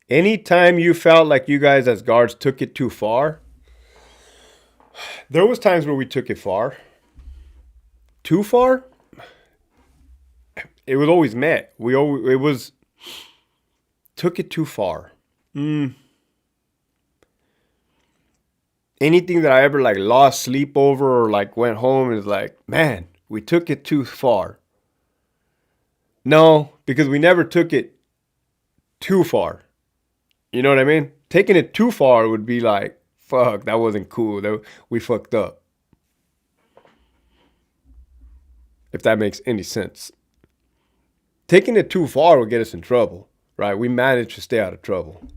Speaker 1: Anytime you felt like you guys as guards took it too far, there was times where we took it far. Too far? It was always met. It was took it too far. Anything that I ever like lost sleep over or like went home is like, man, we took it too far. No, because we never took it too far. You know what I mean? Taking it too far would be like, fuck, that wasn't cool. We fucked up. If that makes any sense. Taking it too far would get us in trouble, right? We managed to stay out of trouble.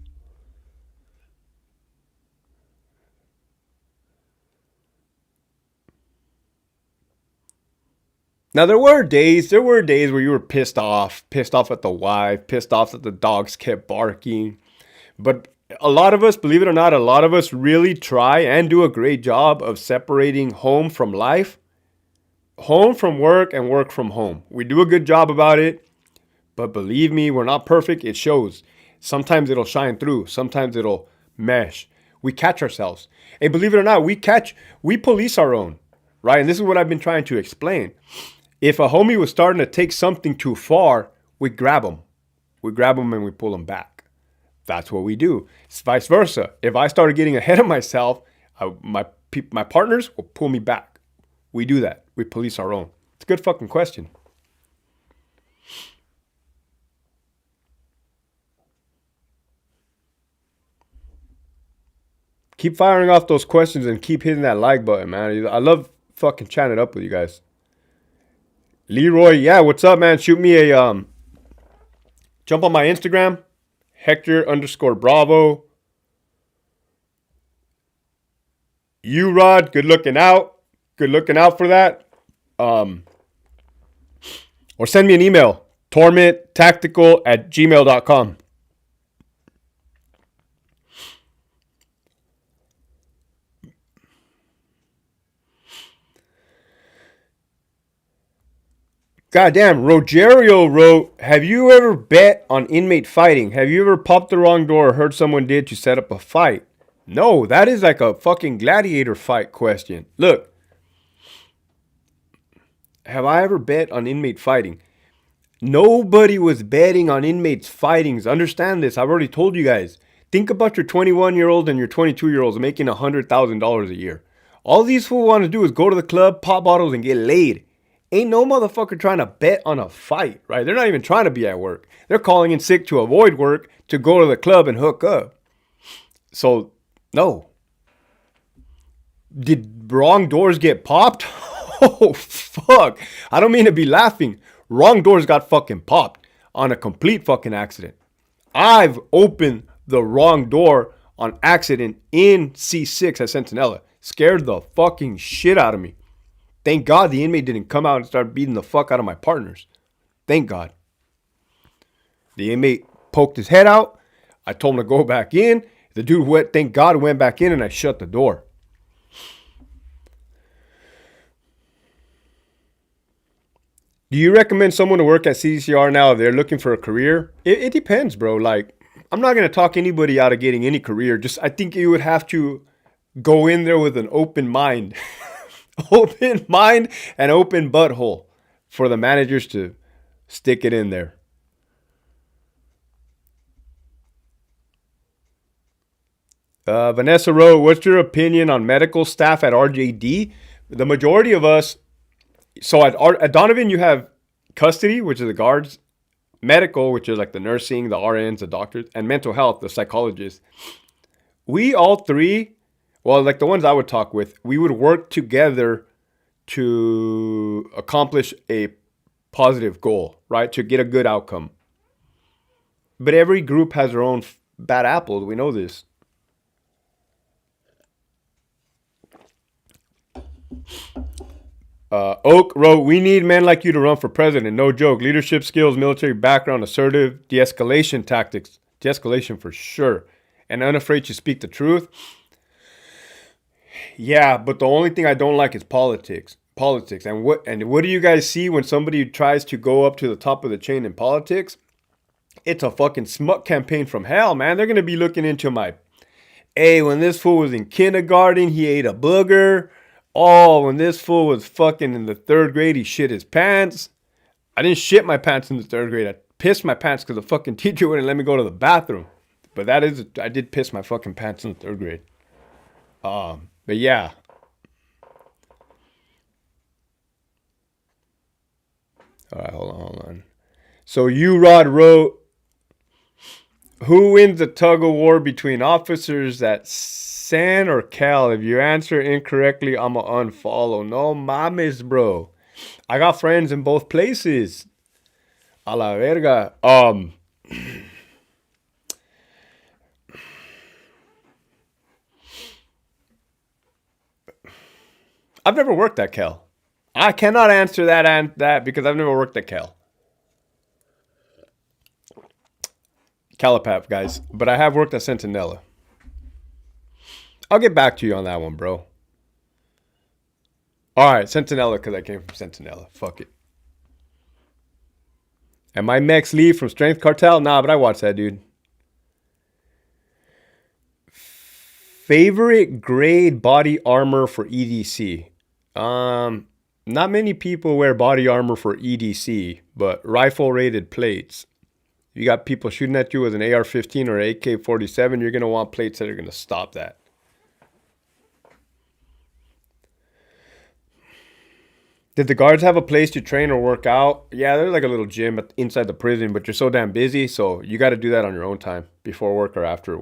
Speaker 1: Now there were days where you were pissed off at the wife, pissed off that the dogs kept barking. But a lot of us, believe it or not, a lot of us really try and do a great job of separating home from life, home from work, and work from home. We do a good job about it, but believe me, we're not perfect. It shows. Sometimes it'll shine through. Sometimes it'll mesh. We catch ourselves. And believe it or not, we police our own, right? And this is what I've been trying to explain. If a homie was starting to take something too far, we grab him. We grab him and we pull him back. That's what we do. It's vice versa. If I started getting ahead of myself, my partners will pull me back. We do that. We police our own. It's a good fucking question. Keep firing off those questions and keep hitting that like button, man. I love fucking chatting up with you guys. Leroy, yeah, what's up, man? Shoot me a jump on my Instagram, Hector_Bravo. You Rod, good looking out. Good looking out for that. Or send me an email, tormenttactical@gmail.com. Goddamn, Rogerio wrote, have you ever bet on inmate fighting? Have you ever popped the wrong door or heard someone did to set up a fight? No, that is like a fucking gladiator fight question. Look, have I ever bet on inmate fighting? Nobody was betting on inmates fightings. Understand this. I've already told you guys. Think about your 21-year-old and your 22-year-olds making $100,000 a year. All these fools want to do is go to the club, pop bottles, and get laid. Ain't no motherfucker trying to bet on a fight, right? They're not even trying to be at work. They're calling in sick to avoid work to go to the club and hook up. So, no. Did wrong doors get popped? Oh, fuck. I don't mean to be laughing. Wrong doors got fucking popped on a complete fucking accident. I've opened the wrong door on accident in C6 at Centinela. Scared the fucking shit out of me. Thank God the inmate didn't come out and start beating the fuck out of my partners. Thank God. The inmate poked his head out. I told him to go back in. The dude went, thank God, went back in and I shut the door. Do you recommend someone to work at CDCR now if they're looking for a career? It depends, bro. Like, I'm not going to talk anybody out of getting any career. I think you would have to go in there with an open mind. Open mind and open butthole for the managers to stick it in there. Vanessa wrote, what's your opinion on medical staff at RJD? The majority of us, so at Donovan, you have custody, which is the guards, medical, which is like the nursing, the RNs, the doctors, and mental health, the psychologists. We all three, well, like the ones I would talk with, we would work together to accomplish a positive goal, right? To get a good outcome. But every group has their own bad apples. We know this. Oak wrote, "We need men like you to run for president. No joke. Leadership skills, military background, assertive, de-escalation tactics. De-escalation for sure. And unafraid to speak the truth." Yeah, but the only thing I don't like is politics. Politics. And what do you guys see when somebody tries to go up to the top of the chain in politics? It's a fucking smut campaign from hell, man. They're gonna be looking into my, hey, when this fool was in kindergarten, he ate a booger. Oh, when this fool was fucking in the 3rd grade, he shit his pants. I didn't shit my pants in the 3rd grade. I pissed my pants because the fucking teacher wouldn't let me go to the bathroom. But I did piss my fucking pants in the 3rd grade. But yeah. All right, hold on. So Rod wrote, "Who wins the tug of war between officers at San or Cal? If you answer incorrectly, I'ma unfollow." No mames, bro. I got friends in both places. A la verga. I've never worked at Cal. I cannot answer that because I've never worked at Cal. Calipap, guys. But I have worked at Centinela. I'll get back to you on that one, bro. All right, Centinela, because I came from Centinela. Fuck it. Am I Max Lee from Strength Cartel? Nah, but I watched that, dude. Favorite grade body armor for EDC? Not many people wear body armor for EDC, but rifle rated plates. You got people shooting at you with an AR-15 or AK-47, you're going to want plates that are going to stop that. Did the guards have a place to train or work out? Yeah, there's like a little gym inside the prison, but you're so damn busy, so you got to do that on your own time, before work or after.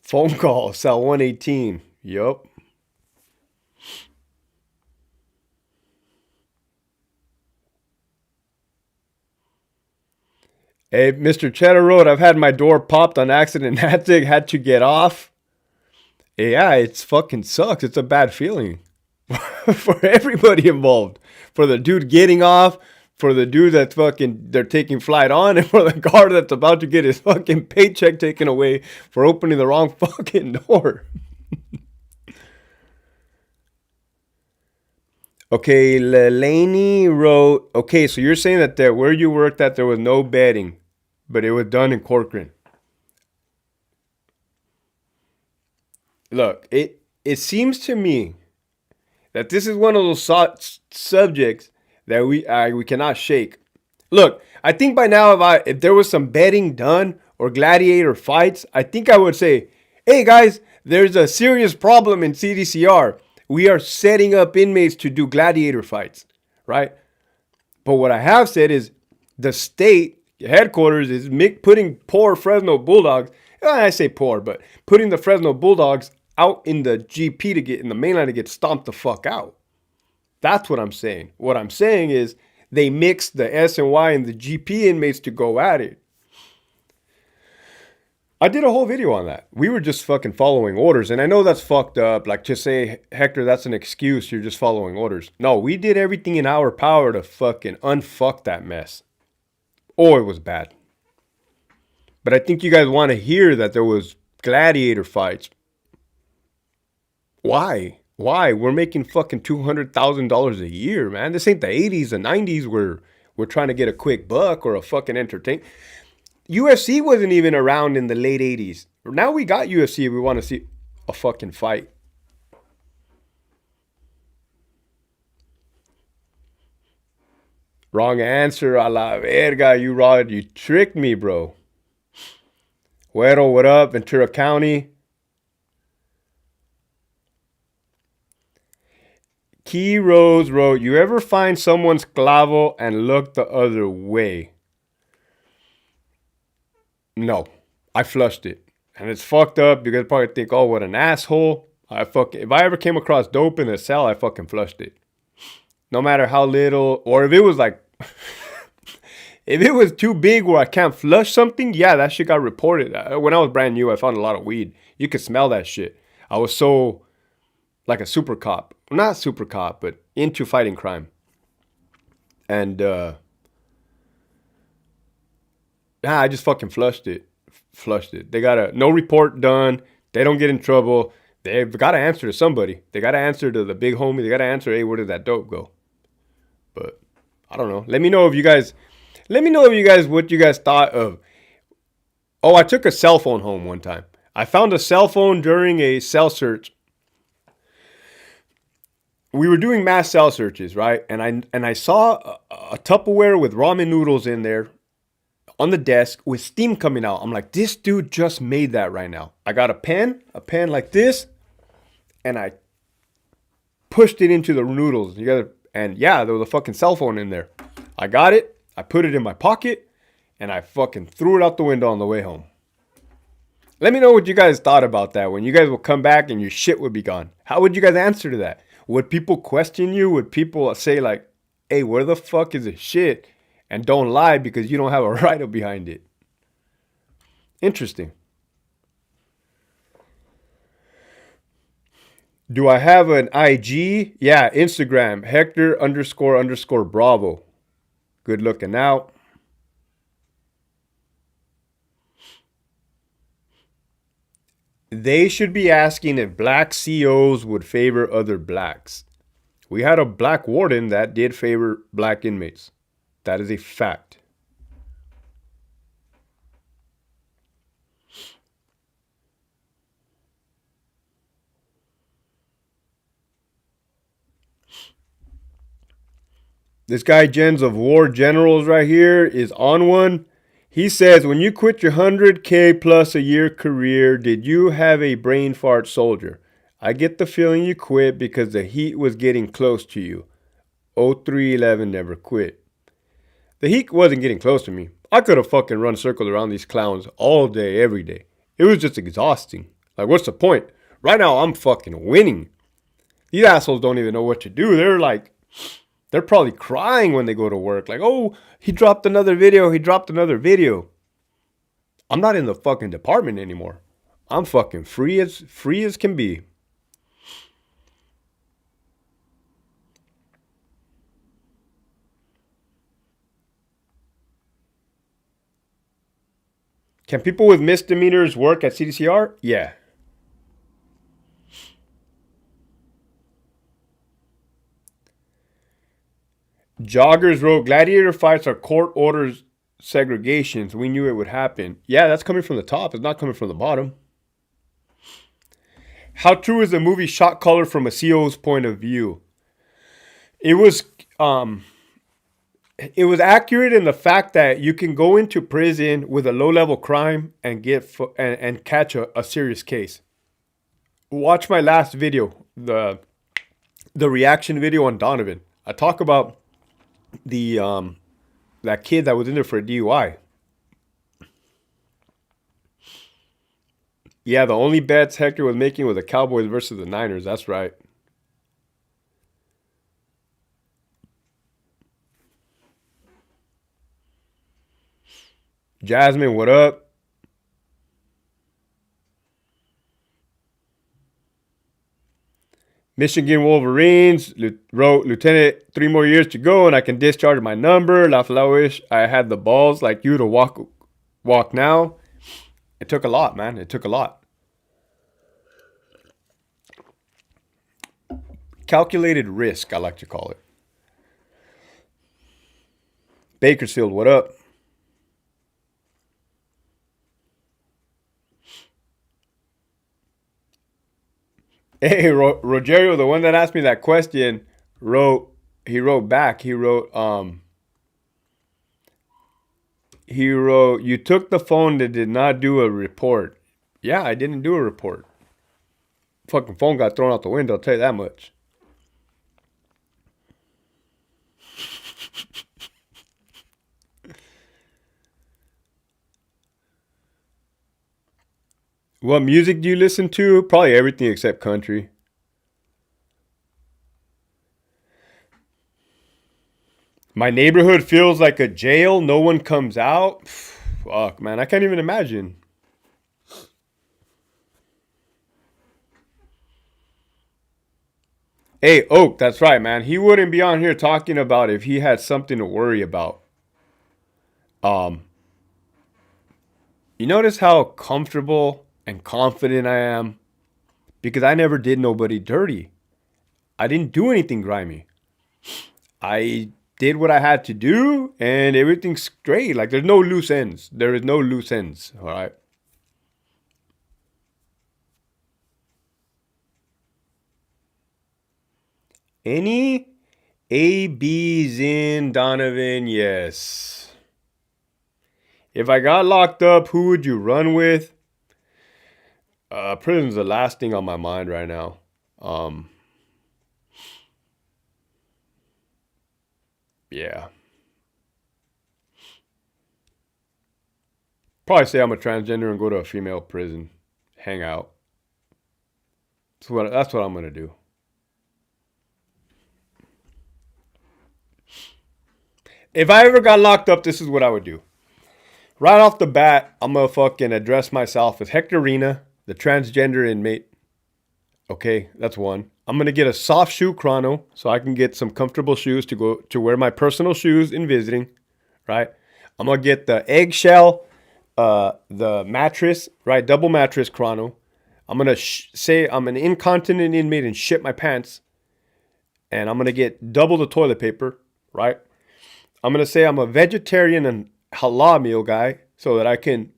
Speaker 1: Phone call, cell 118. Yup. Hey, Mr. Cheddar Road, I've had my door popped on accident. Had to get off. Yeah, it's fucking sucks. It's a bad feeling for everybody involved. For the dude getting off, for the dude that's fucking they're taking flight on, and for the guard that's about to get his fucking paycheck taken away for opening the wrong fucking door. Okay, Leilani wrote, okay, so you're saying that there, where you worked at, there was no bedding, but it was done in Corcoran. Look, it seems to me that this is one of those subjects that we cannot shake. Look, I think by now if there was some betting done or gladiator fights, I think I would say, hey guys, there's a serious problem in CDCR. We are setting up inmates to do gladiator fights, right? But what I have said is the state headquarters is putting poor Fresno Bulldogs, I say poor, but putting the Fresno Bulldogs out in the GP to get in the mainline to get stomped the fuck out. That's what I'm saying. What I'm saying is they mix the SNY and the GP inmates to go at it. I did a whole video on that. We were just fucking following orders. And I know that's fucked up. Like, just say, Hector, that's an excuse. You're just following orders. No, we did everything in our power to fucking unfuck that mess. Oh, it was bad. But I think you guys want to hear that there was gladiator fights. Why? Why? We're making fucking $200,000 a year, man. This ain't the 80s, the 90s where we're trying to get a quick buck or a fucking entertain. UFC wasn't even around in the late 80s. Now we got UFC. We want to see a fucking fight. Wrong answer. A la verga. You Rod. You tricked me, bro. Güero, what up? Ventura County. Key Rose wrote, you ever find someone's clavo and look the other way? No, I flushed it. And it's fucked up. You guys probably think, oh, what an asshole. If I ever came across dope in a cell, I fucking flushed it. No matter how little, or if it was like, if it was too big where I can't flush something, yeah, that shit got reported. When I was brand new, I found a lot of weed. You could smell that shit. I was so like a super cop. not super cop, but into fighting crime. And I just fucking flushed it. Flushed it. They got no report done. They don't get in trouble. They've got to answer to somebody. They got to answer to the big homie. They got to answer, hey, where did that dope go? But I don't know. Let me know if you guys what you guys thought of. Oh, I took a cell phone home one time. I found a cell phone during a cell search. We were doing mass cell searches, right? And I saw a Tupperware with ramen noodles in there on the desk with steam coming out. I'm like, this dude just made that right now. I got a pen like this, and I pushed it into the noodles. And yeah, there was a fucking cell phone in there. I got it. I put it in my pocket, and I fucking threw it out the window on the way home. Let me know what you guys thought about that. When you guys will come back and your shit would be gone. How would you guys answer to that? Would people question you? Would people say like, hey, where the fuck is this shit? And don't lie because you don't have a write-up behind it. Interesting. Do I have an IG? Yeah, Instagram. Hector__Bravo. Good looking out. They should be asking if black COs would favor other blacks. We had a black warden that did favor black inmates. That is a fact. This guy Jens of War Generals right here is on one. He says, when you quit your 100K plus a year career, did you have a brain fart, soldier? I get the feeling you quit because the heat was getting close to you. 0311 never quit. The heat wasn't getting close to me. I could have fucking run circles around these clowns all day, every day. It was just exhausting. Like, what's the point? Right now, I'm fucking winning. These assholes don't even know what to do. They're probably crying when they go to work. Like, oh, he dropped another video. I'm not in the fucking department anymore. I'm fucking free as can be. Can people with misdemeanors work at CDCR? Yeah. Joggers wrote, gladiator fights are court orders segregations. We knew it would happen. Yeah, that's coming from the top. It's not coming from the bottom. How true is the movie Shot Caller from a CO's point of view? It was accurate in the fact that you can go into prison with a low-level crime and and catch a serious case. Watch my last video, the reaction video on Donovan. I talk about the that kid that was in there for a DUI. Yeah, the only bets Hector was making was the Cowboys versus the Niners. That's right. Jasmine, what up? Michigan Wolverines wrote, Lieutenant, 3 more years to go and I can discharge my number. Lafayette, wish I had the balls like you to walk now. It took a lot, man. It took a lot. Calculated risk, I like to call it. Bakersfield, what up? Hey, Rogerio, the one that asked me that question, wrote back. He wrote, you took the phone that did not do a report. Yeah, I didn't do a report. Fucking phone got thrown out the window, I'll tell you that much. What music do you listen to? Probably everything except country. My neighborhood feels like a jail. No one comes out. Fuck, man. I can't even imagine. Hey, Oak, that's right, man. He wouldn't be on here talking about if he had something to worry about. Um, you notice how comfortable and confident I am? Because I never did nobody dirty. I didn't do anything grimy. I did what I had to do and everything's straight. Like there's no loose ends. There is no loose ends. All right. Any ABs in Donovan? Yes. If I got locked up, who would you run with? Prison's the last thing on my mind right now. Yeah. Probably say I'm a transgender and go to a female prison, hang out. That's what I'm gonna do. If I ever got locked up, this is what I would do. Right off the bat, I'm gonna fucking address myself as Hectorina, the transgender inmate. Okay, that's one. I'm gonna get a soft shoe chrono so I can get some comfortable shoes to go to wear my personal shoes in visiting. Right. I'm gonna get the eggshell, the mattress, right, double mattress chrono. I'm gonna say I'm an incontinent inmate and shit my pants, and I'm gonna get double the toilet paper. Right. I'm gonna say I'm a vegetarian and halal meal guy so that I can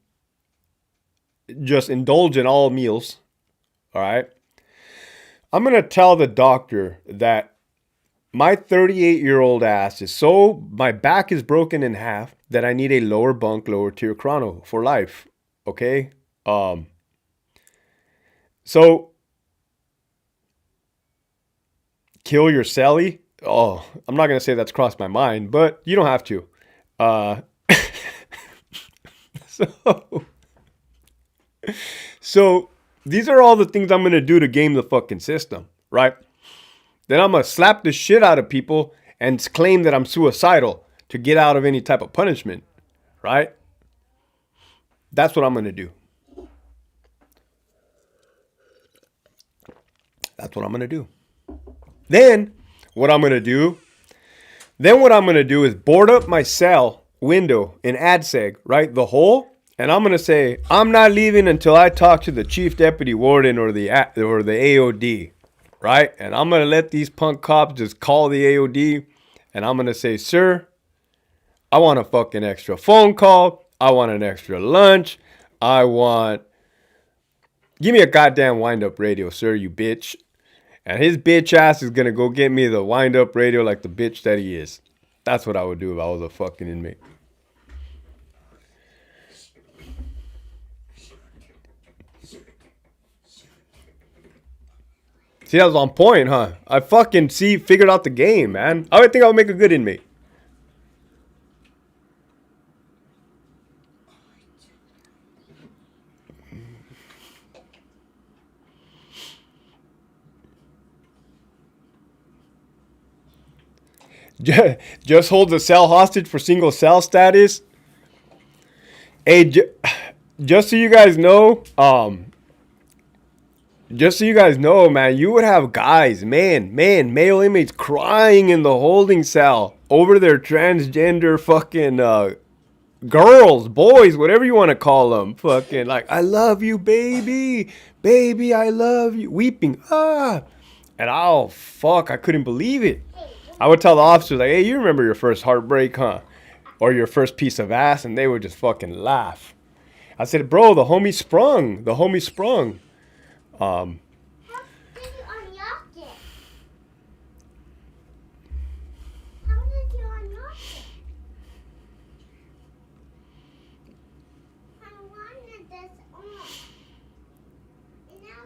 Speaker 1: just indulge in all meals. All right. I'm going to tell the doctor that my 38-year-old ass is my back is broken in half that I need a lower bunk, lower tier chrono for life. Okay. So kill your celly. Oh, I'm not going to say that's crossed my mind, but you don't have to. So these are all the things I'm going to do to game the fucking system, right? Then I'm going to slap the shit out of people and claim that I'm suicidal to get out of any type of punishment, right? That's what I'm going to do. That's what I'm going to do. Then what I'm going to do is board up my cell window in ADSEG, right? The hole. And I'm going to say, I'm not leaving until I talk to the chief deputy warden or the AOD, right? And I'm going to let these punk cops just call the AOD. And I'm going to say, sir, I want a fucking extra phone call. I want an extra lunch. Give me a goddamn wind-up radio, sir, you bitch. And his bitch ass is going to go get me the wind-up radio like the bitch that he is. That's what I would do if I was a fucking inmate. See, that was on point, huh? I fucking figured out the game, man. I would think I would make a good inmate. Just hold the cell hostage for single cell status. Hey, just so you guys know, man, you would have guys, male inmates crying in the holding cell over their transgender fucking girls, boys, whatever you want to call them. Fucking like, I love you, baby. Baby, I love you. Weeping. And I couldn't believe it. I would tell the officers, like, hey, you remember your first heartbreak, huh? Or your first piece of ass, and they would just fucking laugh. I said, bro, the homie sprung.
Speaker 2: How did you unlock it? How did you unlock it? I wanted this on. And now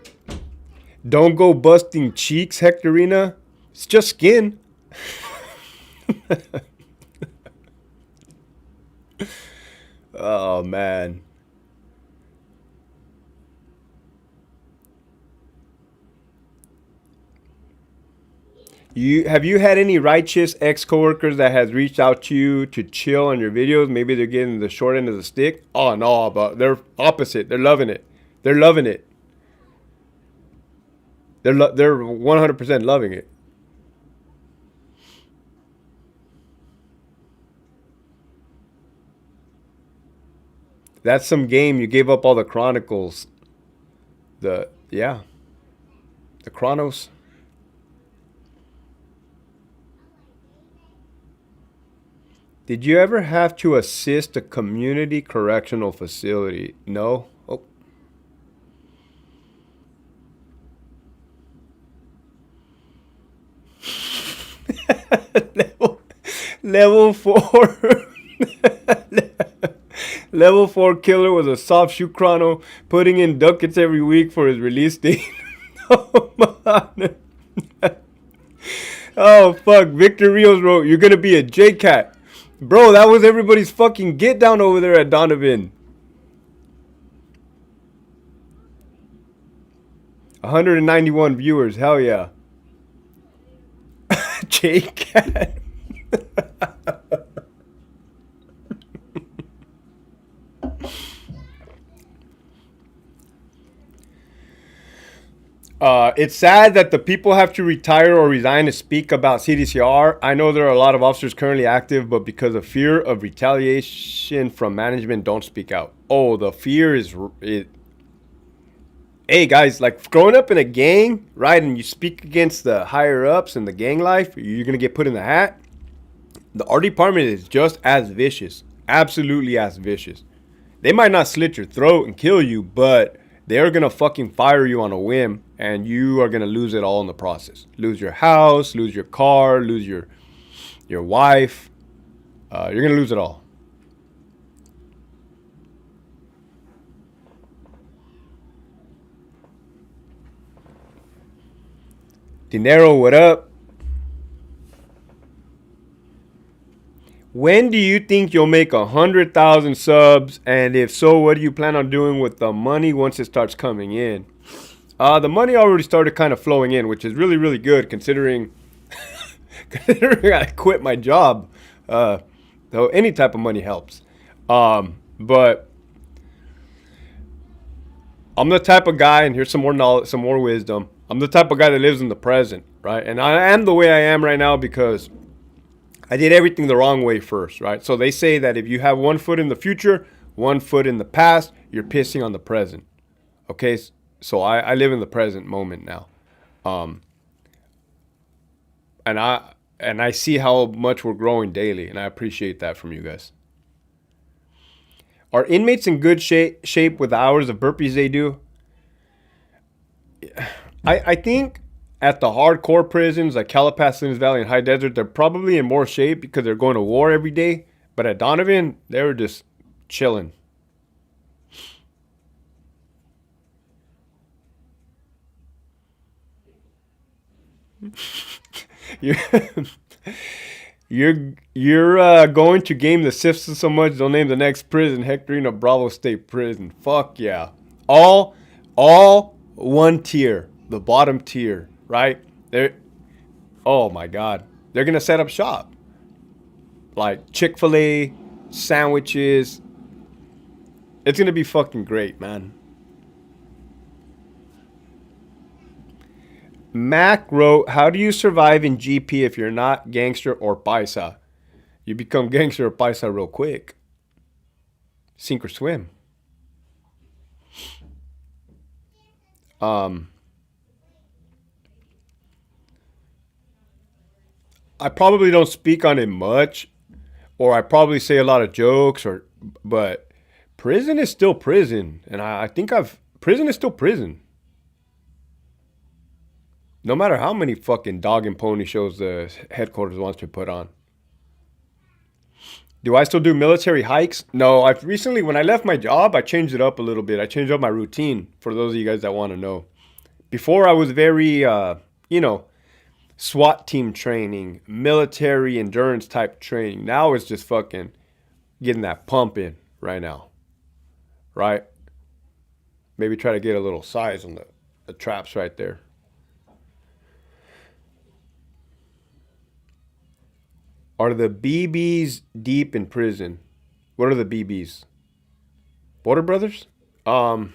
Speaker 1: Don't go busting cheeks, Hectorina. It's just skin. Oh, man. Have you had any righteous ex-coworkers that has reached out to you to chill on your videos? Maybe they're getting the short end of the stick. Oh no, but they're opposite. They're loving it. They're 100% loving it. That's some game. You gave up all the Chronicles. Yeah, the Chronos. Did you ever have to assist a community correctional facility? No. Oh, level, level 4. Level 4 killer was a soft shoe chrono, putting in ducats every week for his release date. Oh, man. Oh, fuck. Victor Rios wrote, "You're gonna be a J-Cat." Bro, that was everybody's fucking get down over there at Donovan. 191 viewers. Hell yeah. J-Cat. It's sad that the people have to retire or resign to speak about CDCR. I know there are a lot of officers currently active, but because of fear of retaliation from management, don't speak out. Oh, the fear is it. Hey guys, like growing up in a gang, right? And you speak against the higher ups and the gang life, you're gonna get put in the hat. Our department is just as vicious, absolutely as vicious. They might not slit your throat and kill you, but they're gonna fucking fire you on a whim, and you are gonna lose it all in the process. Lose your house, lose your car, lose your wife. You're gonna lose it all. Dinero, what up? When do you think you'll make 100,000 subs? And if so, what do you plan on doing with the money once it starts coming in? The money already started kind of flowing in, which is really, really good considering, considering I quit my job. Though any type of money helps. But I'm the type of guy, and here's some more knowledge, some more wisdom. I'm the type of guy that lives in the present, right? And I am the way I am right now because I did everything the wrong way first, right? So they say that if you have one foot in the future, one foot in the past, you're pissing on the present. Okay, so I live in the present moment now, and I see how much we're growing daily, and I appreciate that from you guys. Are inmates in good shape with the hours of burpees they do? I think at the hardcore prisons like Calabasas, Sims Valley, and High Desert, they're probably in more shape because they're going to war every day. But at Donovan, they were just chilling. you're you're going to game the system so much they'll name the next prison Hectorino Bravo State Prison. Fuck yeah. All one tier, the bottom tier, right? They're oh my god. They're gonna set up shop. Like Chick-fil-A, sandwiches. It's gonna be fucking great, man. Mac wrote, "How do you survive in GP if you're not gangster or paisa? You become gangster or paisa real quick. Sink or swim." I probably don't speak on it much, or I probably say a lot of jokes, but prison is still prison, and I think prison is still prison. No matter how many fucking dog and pony shows the headquarters wants to put on. Do I still do military hikes? No, I've recently, when I left my job, I changed it up a little bit. I changed up my routine for those of you guys that want to know. Before I was very, SWAT team training, military endurance type training. Now it's just fucking getting that pump in right now. Right? Maybe try to get a little size on the traps right there. Are the BBs deep in prison? What are the BBs? Border Brothers? Not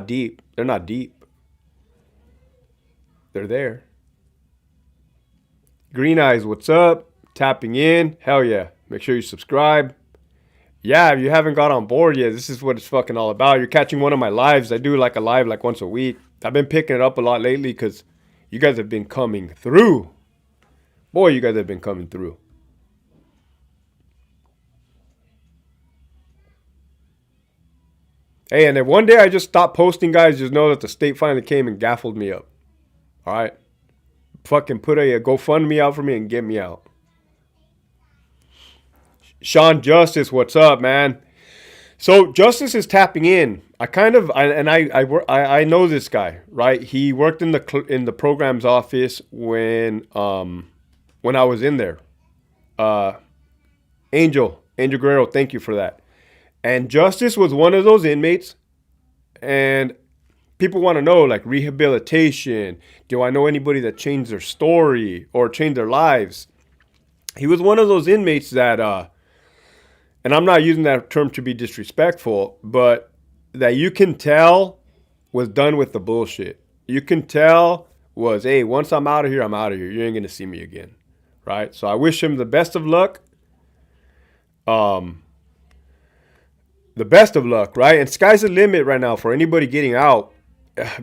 Speaker 1: deep. They're not deep. They're there. Green Eyes, what's up? Tapping in. Hell yeah. Make sure you subscribe. Yeah, if you haven't got on board yet, this is what it's fucking all about. You're catching one of my lives. I do like a live like once a week. I've been picking it up a lot lately because you guys have been coming through. Boy, you guys have been coming through. Hey, and if one day I just stop posting, guys, just know that the state finally came and gaffled me up. All right? Fucking put a GoFundMe out for me and get me out. Sean Justice, what's up, man? So Justice is tapping in. I know this guy, right? He worked in the program's office when I was in there. Uh, Angel Guerrero, thank you for that. And Justice was one of those inmates, and people want to know like rehabilitation. Do I know anybody that changed their story or changed their lives? He was one of those inmates that and I'm not using that term to be disrespectful, but that you can tell was done with the bullshit. You can tell was, hey, once I'm out of here, I'm out of here. You ain't gonna see me again, right? So I wish him the best of luck. The best of luck, right? And sky's the limit right now for anybody getting out.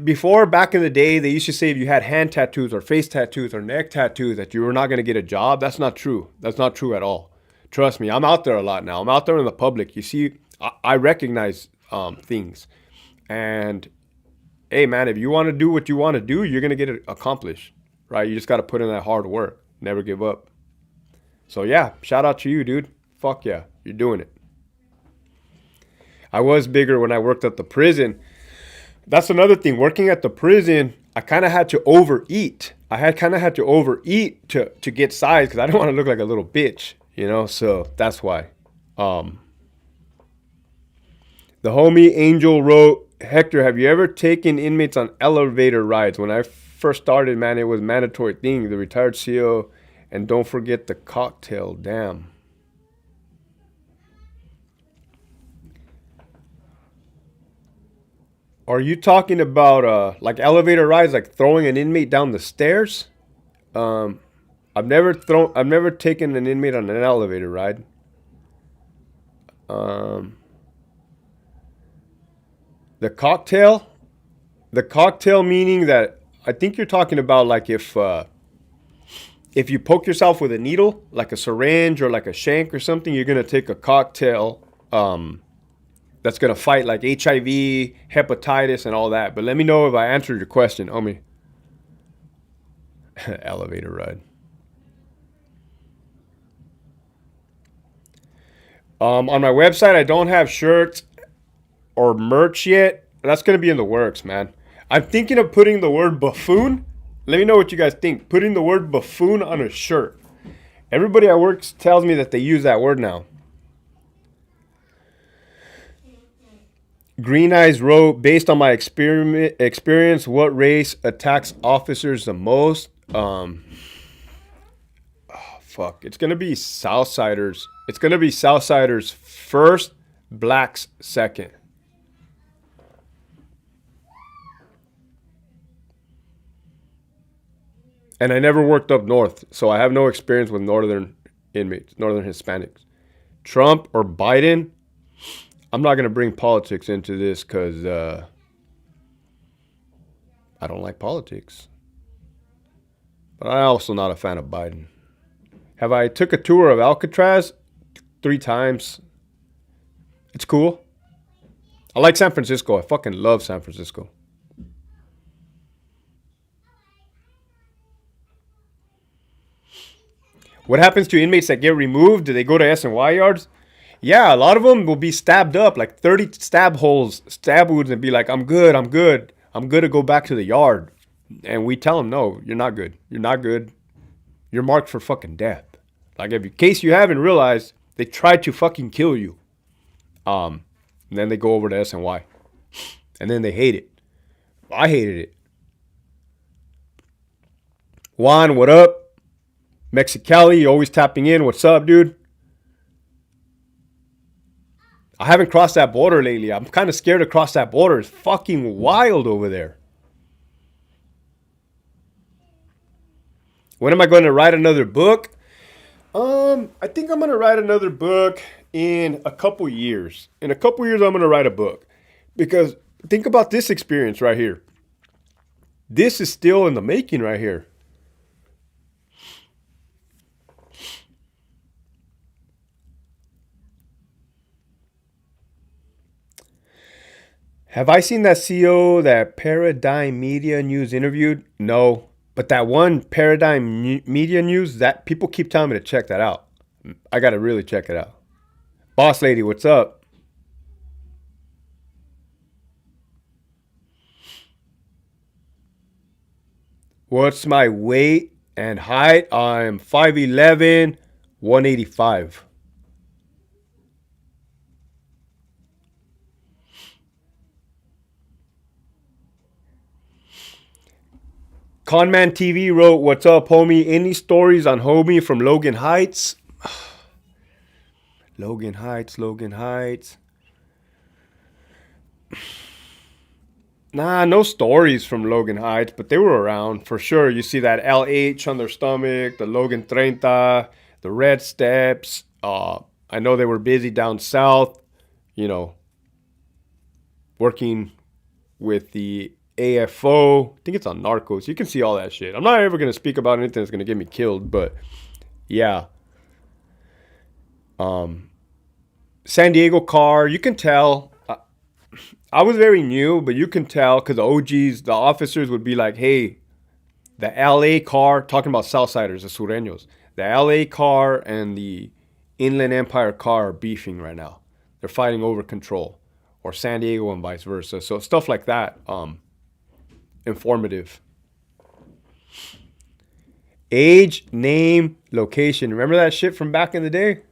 Speaker 1: Before, back in the day, they used to say if you had hand tattoos or face tattoos or neck tattoos that you were not going to get a job. That's not true. That's not true at all. Trust me, I'm out there a lot now. I'm out there in the public. You see, I recognize things. And hey, man, if you want to do what you want to do, you're going to get it accomplished, right? You just got to put in that hard work. Never give up. So yeah, shout out to you, dude. Fuck yeah, you're doing it. I was bigger when I worked at the prison. That's another thing. Working at the prison, I kind of had to overeat. Kind of had to overeat to get size because I don't want to look like a little bitch, you know. So that's why. The homie Angel wrote, Hector, have you ever taken inmates on elevator rides? When I first started, man, it was a mandatory thing. The retired CO, and don't forget the cocktail. Damn. Are you talking about like elevator rides, like throwing an inmate down the stairs? Um, I've never taken an inmate on an elevator ride. Um, the cocktail, the cocktail meaning that I think you're talking about like if you poke yourself with a needle, like a syringe or like a shank or something, you're gonna take a cocktail. That's gonna fight like HIV, hepatitis, and all that. But let me know if I answered your question, homie. Elevator ride. On my website, I don't have shirts or merch yet. That's gonna be in the works, man. I'm thinking of putting the word buffoon. Let me know what you guys think. Putting the word buffoon on a shirt. Everybody at work tells me that they use that word now. Green Eyes wrote, based on my experience, what race attacks officers the most? Fuck. It's gonna be Southsiders. It's gonna be Southsiders first, blacks second. And I never worked up north, so I have no experience with northern inmates, northern Hispanics. Trump or Biden? I'm not going to bring politics into this because I don't like politics. But I'm also not a fan of Biden. Have I took a tour of Alcatraz 3 times? It's cool. I like San Francisco. I fucking love San Francisco. What happens to inmates that get removed? Do they go to S&Y yards? Yeah, a lot of them will be stabbed up, like 30 stab wounds, and be like, I'm good, I'm good. I'm good to go back to the yard. And we tell them, no, you're not good. You're not good. You're marked for fucking death. Like, in case you haven't realized, they tried to fucking kill you. And then they go over to S&Y. And then they hate it. I hated it. Juan, what up? Mexicali, you always tapping in. What's up, dude? I haven't crossed that border lately. I'm kind of scared to cross that border. It's fucking wild over there. When am I going to write another book? I think I'm going to write another book In a couple years. In a couple years, I'm going to write a book. Because think about this experience right here. This is still in the making right here. Have I seen that CEO that Paradigm Media News interviewed? No. But that one Media News, that people keep telling me to check that out. I got to really check it out. Boss lady, what's up? What's my weight and height? I'm 5'11", 185. Conman TV wrote, "What's up, homie? Any stories on homie from Logan Heights?" Logan Heights. Nah, no stories from Logan Heights, but they were around for sure. You see that LH on their stomach, the Logan 30, the Red Steps. I know they were busy down south, you know, working with the AFO. I think it's on Narcos. You can see all that shit. I'm not ever going to speak about anything that's going to get me killed, but yeah. San Diego car, you can tell. I was very new, but you can tell because the OGs, the officers would be like, hey, the LA car, talking about Southsiders, the Sureños, the LA car and the Inland Empire car are beefing right now. They're fighting over control, or San Diego and vice versa. So stuff like that, informative. Age, name, location. Remember that shit from back in the day?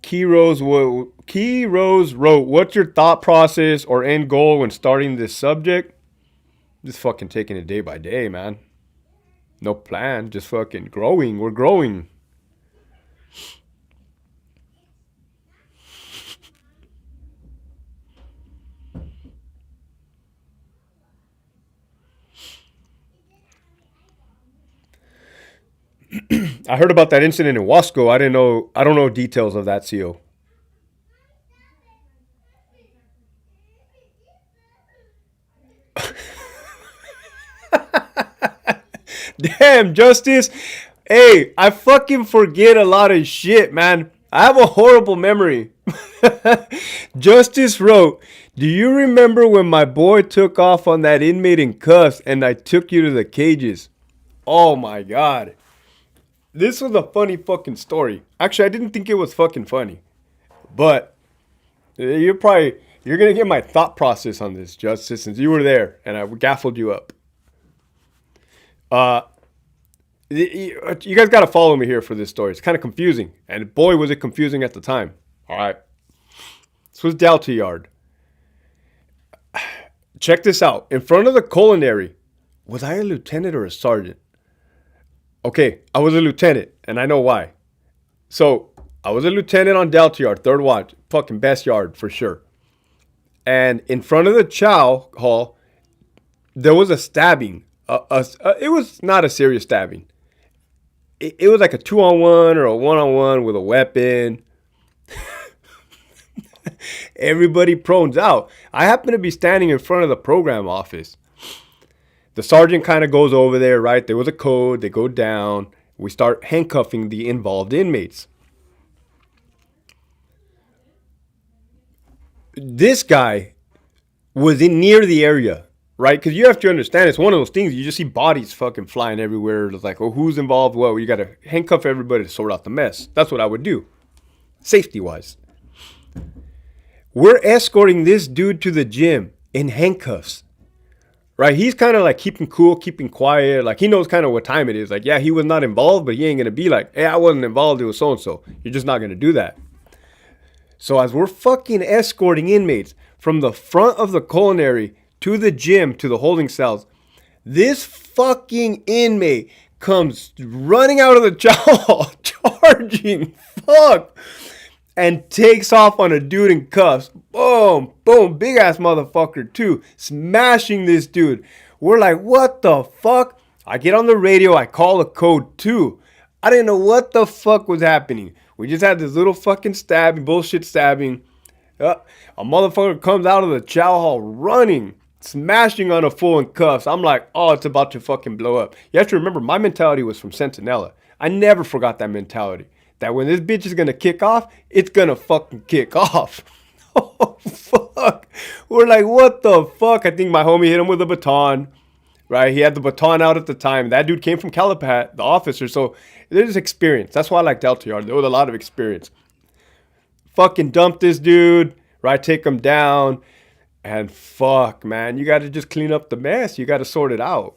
Speaker 1: Key Rose wrote, "What's your thought process or end goal when starting this subject?" Just fucking taking it day by day, man. No plan, just fucking growing. We're growing. I heard about that incident in Wasco. I don't know details of that, CO. Damn, Justice. Hey, I fucking forget a lot of shit, man. I have a horrible memory. Justice wrote, "Do you remember when my boy took off on that inmate in cuffs and I took you to the cages?" Oh my God. This was a funny fucking story. Actually, I didn't think it was fucking funny. But you're going to get my thought process on this, Justice, since you were there and I gaffled you up. You guys got to follow me here for this story. It's kind of confusing. And boy, was it confusing at the time. All right. This was Delta Yard. Check this out. In front of the culinary, was I a lieutenant or a sergeant? Okay, I was a lieutenant, and I know why. So, I was a lieutenant on Delta Yard, third watch. Fucking best yard, for sure. And in front of the chow hall, there was a stabbing. It was not a serious stabbing. It was like a 2-on-1 or a 1-on-1 with a weapon. Everybody prones out. I happen to be standing in front of the program office. The sergeant kind of goes over there, right? There was a code. They go down. We start handcuffing the involved inmates. This guy was near the area, right? Because you have to understand, it's one of those things. You just see bodies fucking flying everywhere. It's like, oh, who's involved? Well, you got to handcuff everybody to sort out the mess. That's what I would do, safety-wise. We're escorting this dude to the gym in handcuffs. Right, he's kind of like keeping cool, keeping quiet. Like he knows kind of what time it is. Like, yeah, he was not involved, but he ain't gonna be like, hey, I wasn't involved. It was so and so. You're just not gonna do that. So as we're fucking escorting inmates from the front of the culinary to the gym to the holding cells, this fucking inmate comes running out of the chow hall, charging. Fuck. and takes off on a dude in cuffs. Boom, boom, big ass motherfucker too, smashing this dude. We're like, what the fuck? I get on the radio, I call a code 2. I didn't know what the fuck was happening. We just had this little fucking stabbing, bullshit stabbing. A motherfucker comes out of the chow hall running, smashing on a fool in cuffs. I'm like, oh, it's about to fucking blow up. You have to remember, my mentality was from Centinela. I never forgot that mentality. That when this bitch is gonna kick off, it's gonna fucking kick off. Oh, fuck. We're like, what the fuck? I think my homie hit him with a baton. Right? He had the baton out at the time. That dude came from Calipat, the officer. So there's experience. That's why I like Delta Yard. There was a lot of experience. Fucking dump this dude. Right? Take him down. And fuck, man. You got to just clean up the mess. You got to sort it out.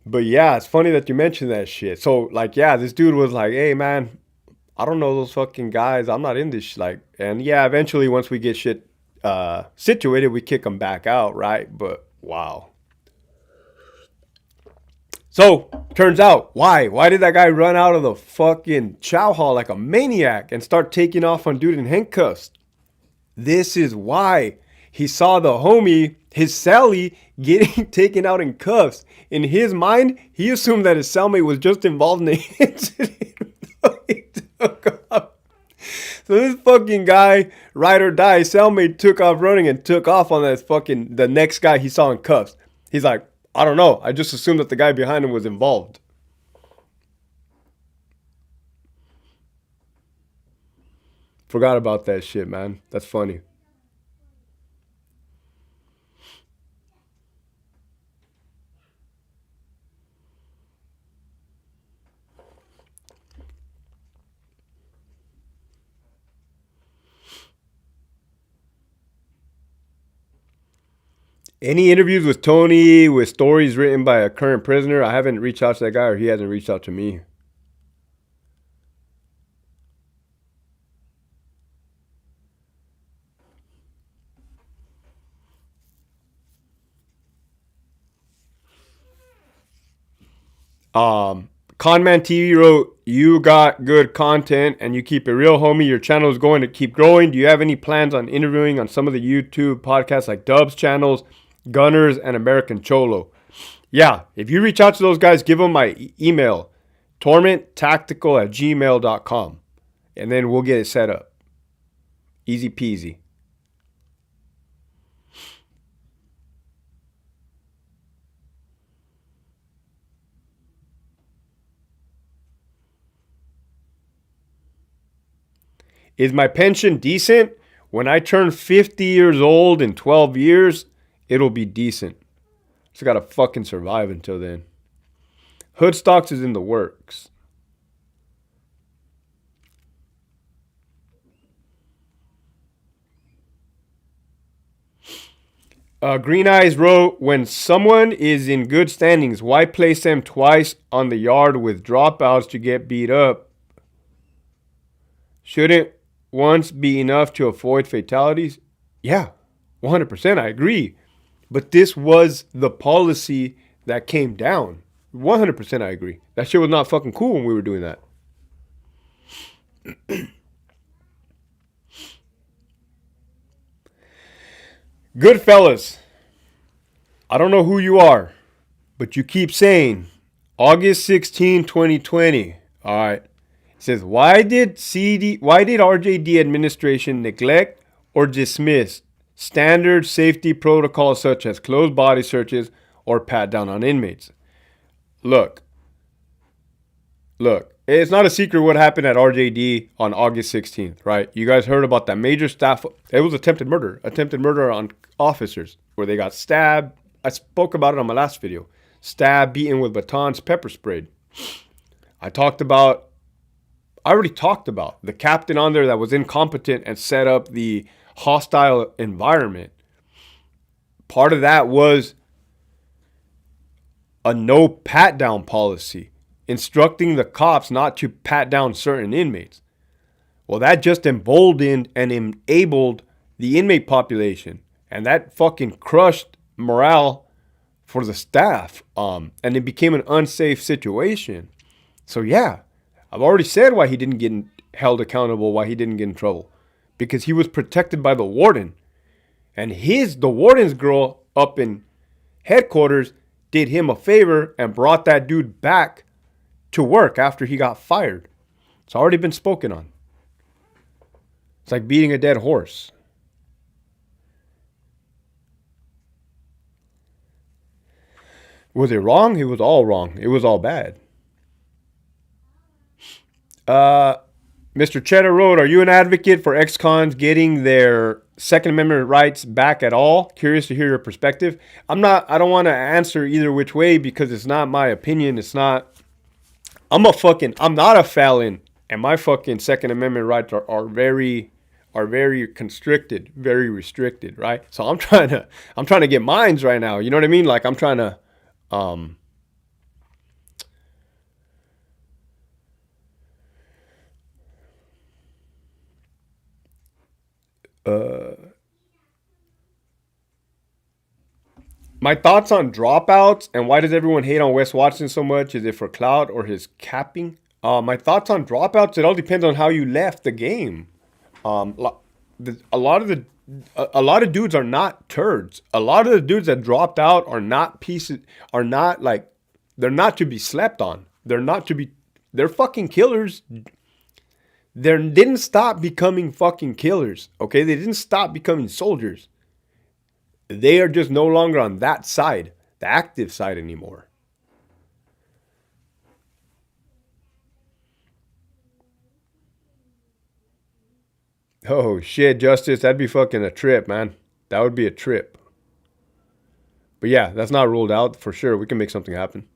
Speaker 1: But yeah, it's funny that you mentioned that shit. So, like, yeah, this dude was like, hey, man, I don't know those fucking guys. I'm not in this. Like, and yeah, eventually once we get shit situated, we kick them back out, right? But wow. So, turns out, why? Why did that guy run out of the fucking chow hall like a maniac and start taking off on dude in handcuffs? This is why. He saw the homie, his cellie, getting taken out in cuffs. In his mind, he assumed that his cellmate was just involved in the incident. He took off. So this fucking guy, ride or die, cellmate took off running and took off on that fucking, the next guy he saw in cuffs. He's like, I don't know. I just assumed that the guy behind him was involved. Forgot about that shit, man. That's funny. Any interviews with Tony with stories written by a current prisoner? I haven't reached out to that guy, or he hasn't reached out to me. Conman TV wrote, you got good content and you keep it real, homie. Your channel is going to keep growing. Do you have any plans on interviewing on some of the YouTube podcasts like Dubs channels, Gunners, and American Cholo? Yeah, if you reach out to those guys, give them my email, tormenttactical@gmail.com, and then we'll get it set up. Easy peasy. Is my pension decent? When I turn 50 years old in 12 years, it'll be decent. Just gotta fucking survive until then. Hoodstocks is in the works. Green Eyes wrote, when someone is in good standings, why place them twice on the yard with dropouts to get beat up? Shouldn't once be enough to avoid fatalities? Yeah, 100%, I agree. But this was the policy that came down. 100% I agree. That shit was not fucking cool when we were doing that. Good fellas, I don't know who you are, but you keep saying August 16, 2020. All right. It says, why did RJD administration neglect or dismiss standard safety protocols such as closed body searches or pat down on inmates? Look, it's not a secret what happened at RJD on August 16th, right? You guys heard about that major staff. It was attempted murder on officers where they got stabbed. I spoke about it on my last video. Stabbed, beaten with batons, pepper sprayed. I already talked about the captain on there that was incompetent and set up the hostile environment. Part of that was a no pat down policy, instructing the cops not to pat down certain inmates. Well, that just emboldened and enabled the inmate population, and that fucking crushed morale for the staff, and it became an unsafe situation. So yeah, I've already said why he didn't get held accountable why he didn't get in trouble. Because he was protected by the warden. And the warden's girl up in headquarters did him a favor and brought that dude back to work after he got fired. It's already been spoken on. It's like beating a dead horse. Was it wrong? It was all wrong. It was all bad. Mr. Cheddar Road, are you an advocate for ex-cons getting their Second Amendment rights back at all? Curious to hear your perspective. I don't want to answer either which way because it's not my opinion. I'm not a felon, and my fucking Second Amendment rights are very constricted, very restricted, right? So I'm trying to get mines right now. You know what I mean? Like I'm trying to my thoughts on dropouts and why does everyone hate on Wes Watson so much? Is it for clout or his capping? My thoughts on dropouts, it all depends on how you left the game. A lot of dudes are not turds. A lot of the dudes that dropped out are not pieces. They're not to be slept on. They're fucking killers. They didn't stop becoming fucking killers. Okay, they didn't stop becoming soldiers. They are just no longer on that side, the active side anymore. Oh shit, Justice, that'd be fucking a trip, man. That would be a trip. But yeah, that's not ruled out for sure. We can make something happen.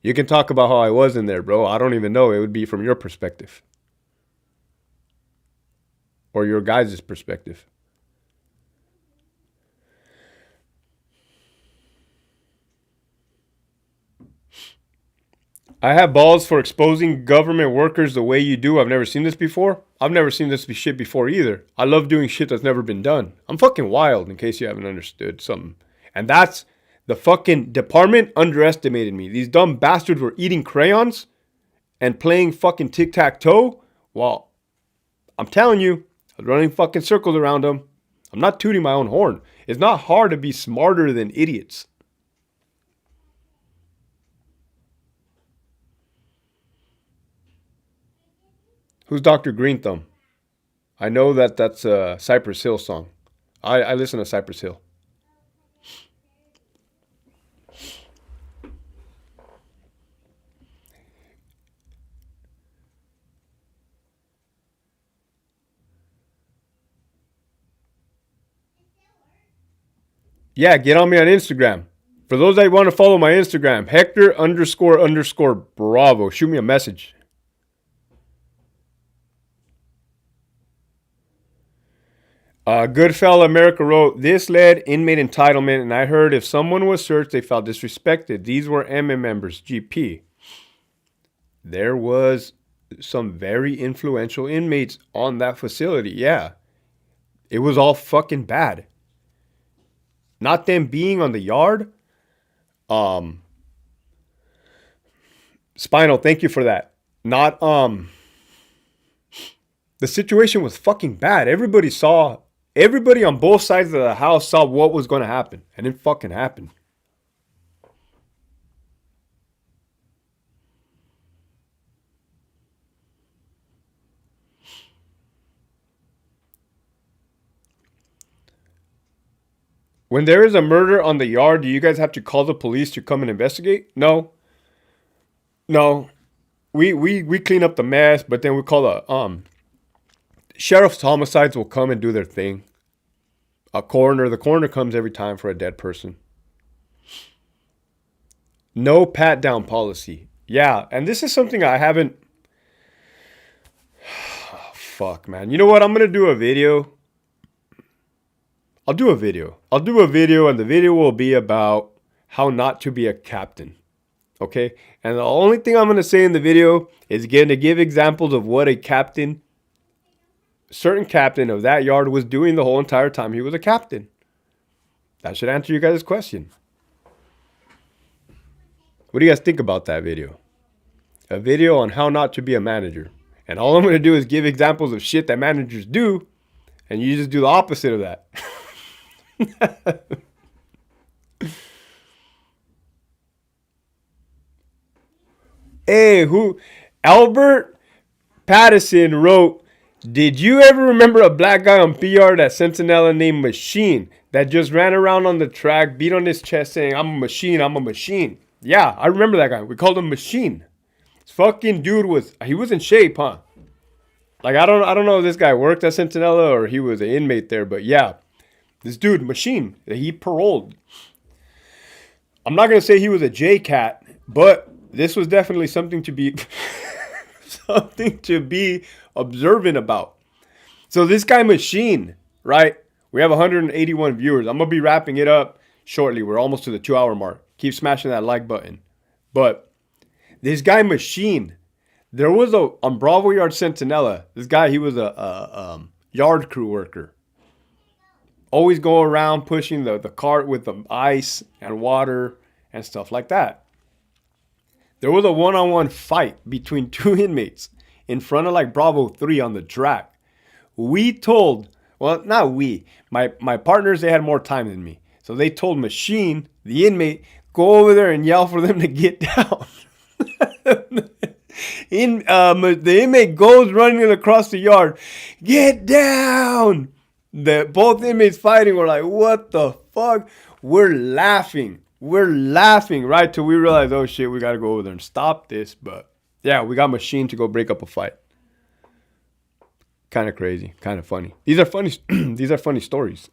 Speaker 1: You can talk about how I was in there, bro. I don't even know. It would be from your perspective. Or your guys' perspective. I have balls for exposing government workers the way you do. I've never seen this before. I've never seen this shit before either. I love doing shit that's never been done. I'm fucking wild, in case you haven't understood something. And that's the fucking department underestimated me. These dumb bastards were eating crayons and playing fucking tic-tac-toe. Well, I'm telling you, I was running fucking circles around them. I'm not tooting my own horn. It's not hard to be smarter than idiots. Who's Dr. Green Thumb? I know that's a Cypress Hill song. I listen to Cypress Hill. Yeah, get on me on Instagram. For those that want to follow my Instagram, Hector__Bravo. Shoot me a message. Goodfella America wrote, this led inmate entitlement, and I heard if someone was searched, they felt disrespected. These were MM members, GP. There was some very influential inmates on that facility, yeah. It was all fucking bad. Not them being on the yard. Spinal, thank you for that. Not, the situation was fucking bad. Everybody on both sides of the house saw what was going to happen, and it fucking happened. When there is a murder on the yard, do you guys have to call the police to come and investigate? No. We clean up the mess, but then we call the sheriff's homicides will come and do their thing. The coroner comes every time for a dead person. No pat down policy. Yeah, and this is something I haven't. Oh, fuck, man. You know what? I'm gonna do a video. I'll do a video, and the video will be about how not to be a captain. Okay? And the only thing I'm gonna say in the video is going to give examples of what a certain captain of that yard was doing the whole entire time he was a captain. That should answer you guys' question. What do you guys think about that video? A video on how not to be a manager. And all I'm going to do is give examples of shit that managers do, and you just do the opposite of that. Hey, who? Albert Patterson wrote, did you ever remember a black guy on PR that Sentinella named Machine that just ran around on the track, beat on his chest saying, I'm a machine, I'm a machine? Yeah, I remember that guy. We called him Machine. This fucking dude he was in shape, huh? Like, I don't know if this guy worked at Sentinella or he was an inmate there, but yeah. This dude, Machine, he paroled. I'm not going to say he was a J-Cat, but this was definitely something to be something to be observant about. So this guy Machine, right? We have 181 viewers. I'm going to be wrapping it up shortly. We're almost to the 2-hour mark. Keep smashing that like button. But this guy Machine, there was on Bravo Yard Sentinella, this guy, he was a yard crew worker. Always go around pushing the cart with the ice and water and stuff like that. There was a one-on-one fight between two inmates in front of like Bravo 3 on the track. We told, well, not we, my partners, they had more time than me. So they told Machine, the inmate, go over there and yell for them to get down. The inmate goes running across the yard. Get down! Both inmates fighting were like, what the fuck? We're laughing, right? Till we realize, oh shit, we gotta go over there and stop this. But yeah, we got Machine to go break up a fight. Kind of crazy, kind of funny. These are funny. These are funny stories.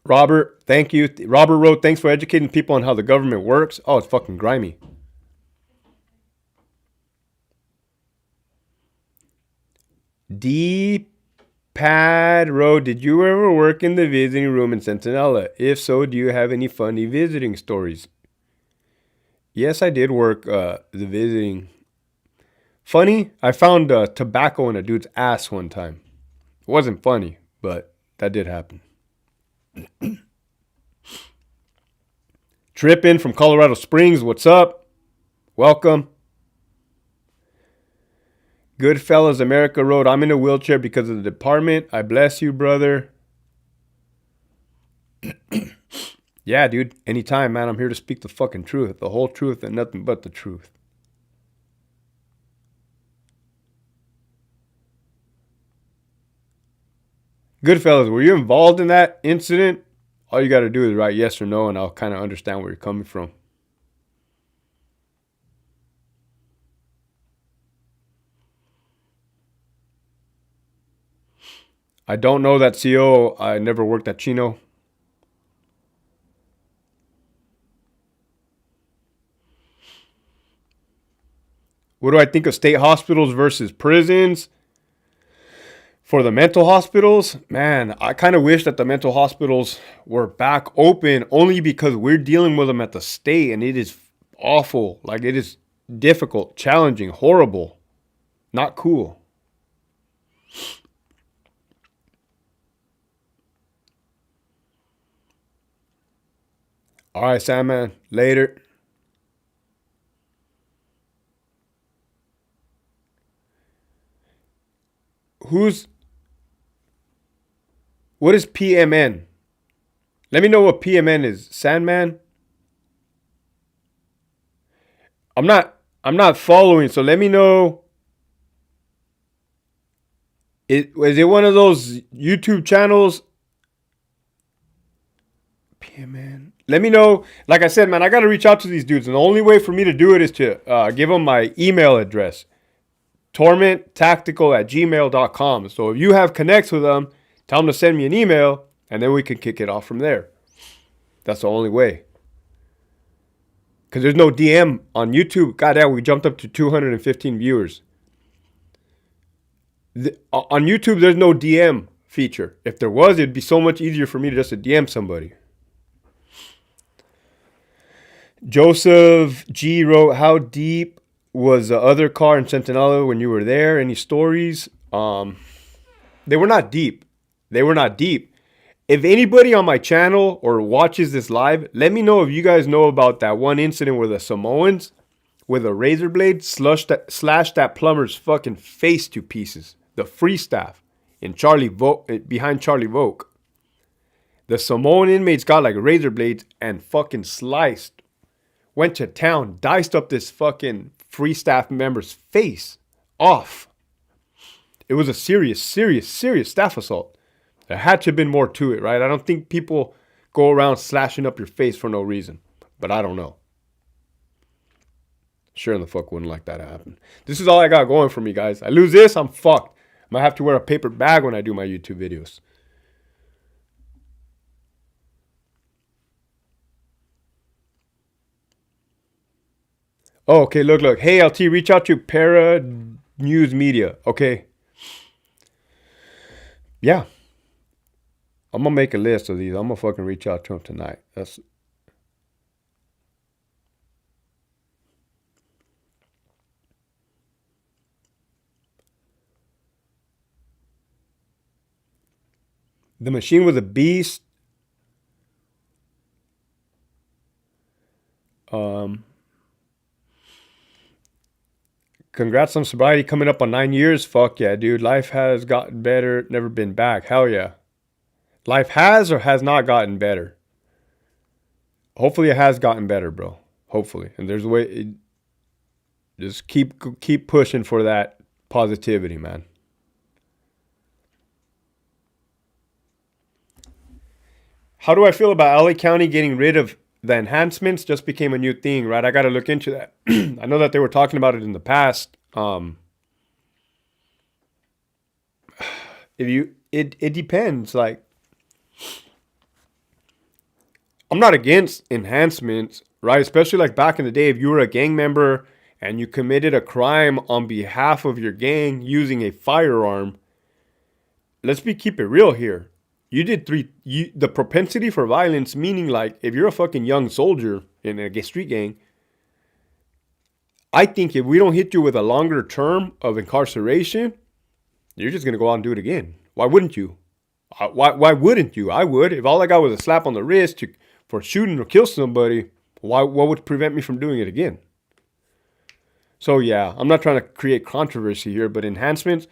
Speaker 1: Robert, thank you. Robert wrote, thanks for educating people on how the government works. Oh, it's fucking grimy. D-Pad wrote, did you ever work in the visiting room in Sentinella? If so, do you have any funny visiting stories? Yes, I did work the visiting. Funny? I found tobacco in a dude's ass one time. It wasn't funny, but that did happen. Trip in from Colorado Springs. What's up? Welcome. Goodfellas America Road. I'm in a wheelchair because of the department. I bless you, brother. Yeah, dude. Anytime, man. I'm here to speak the fucking truth. The whole truth and nothing but the truth. Goodfellas, were you involved in that incident? All you got to do is write yes or no, and I'll kind of understand where you're coming from. I don't know that CO. I never worked at Chino. What do I think of state hospitals versus prisons? For the mental hospitals, man, I kind of wish that the mental hospitals were back open only because we're dealing with them at the state and it is awful. Like, it is difficult, challenging, horrible, not cool. All right, Sandman, later. What is PMN? Let me know what PMN is. Sandman? I'm not following, so let me know. Is it one of those YouTube channels? PMN. Let me know. Like I said, man, I got to reach out to these dudes. And the only way for me to do it is to give them my email address. tormenttactical@gmail.com. So if you have connects with them, tell them to send me an email, and then we can kick it off from there. That's the only way. Because there's no DM on YouTube. Goddamn, we jumped up to 215 viewers. On YouTube, there's no DM feature. If there was, it'd be so much easier for me to just to DM somebody. Joseph G wrote, how deep was the other car in Sentinella when you were there? Any stories? They were not deep. If anybody on my channel or watches this live, let me know if you guys know about that one incident where the Samoans with a razor blade slashed that plumber's fucking face to pieces. The free staff in behind Charlie Vogue. The Samoan inmates got like razor blades and fucking sliced. Went to town, diced up this fucking free staff member's face off. It was a serious staff assault. There had to have been more to it, right? I don't think people go around slashing up your face for no reason. But I don't know. Sure in the fuck wouldn't like that to happen. This is all I got going for me, guys. I lose this, I'm fucked. I might have to wear a paper bag when I do my YouTube videos. Oh, okay, look. Hey, LT, reach out to Para News Media. Okay. Yeah. I'm going to make a list of these. I'm going to fucking reach out to them tonight. The machine was a beast. Congrats on sobriety coming up on 9 years. Fuck yeah, dude. Life has gotten better. Never been back. Hell yeah. Life has or has not gotten better. Hopefully it has gotten better, bro. Hopefully. And there's a way. Just keep pushing for that positivity, man. How do I feel about LA County getting rid of the enhancements? Just became a new thing, right? I got to look into that. I know that they were talking about it in the past. It depends. Like, I'm not against enhancements, right? Especially like back in the day, if you were a gang member and you committed a crime on behalf of your gang using a firearm, keep it real here. You did the propensity for violence, meaning like if you're a fucking young soldier in a street gang, I think if we don't hit you with a longer term of incarceration, you're just going to go out and do it again. Why wouldn't you? Why wouldn't you? I would. If all I got was a slap on the wrist for shooting or kill somebody, what would prevent me from doing it again? So yeah, I'm not trying to create controversy here, but enhancements,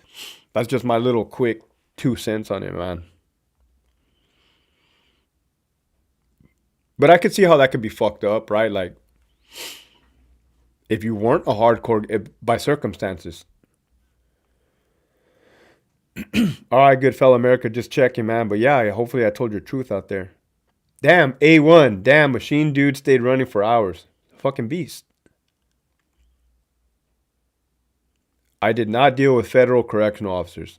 Speaker 1: that's just my little quick 2 cents on it, man. But I could see how that could be fucked up, right? Like, if you weren't a hardcore, by circumstances. All right, good fellow America, just checking, man. But yeah, hopefully I told your truth out there. Damn, A1. Damn, machine dude stayed running for hours. Fucking beast. I did not deal with federal correctional officers.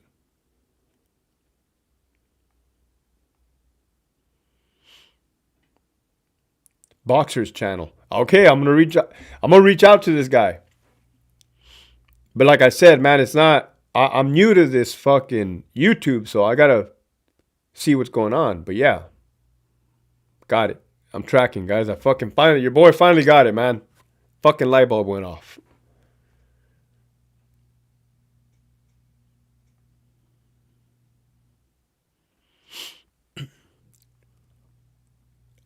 Speaker 1: Boxer's channel. Okay, I'm gonna reach out to this guy. But like I said, man, it's not. I'm new to this fucking YouTube, so I gotta see what's going on. But yeah, got it. I'm tracking, guys. Your boy finally got it, man. Fucking light bulb went off.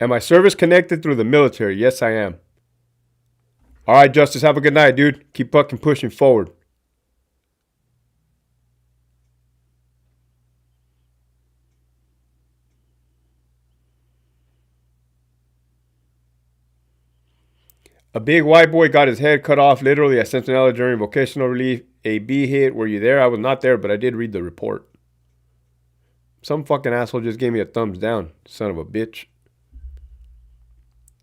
Speaker 1: Am I service connected through the military? Yes, I am. All right, Justice, have a good night, dude. Keep fucking pushing forward. A big white boy got his head cut off literally at Centinela during vocational relief. A B hit. Were you there? I was not there, but I did read the report. Some fucking asshole just gave me a thumbs down. Son of a bitch.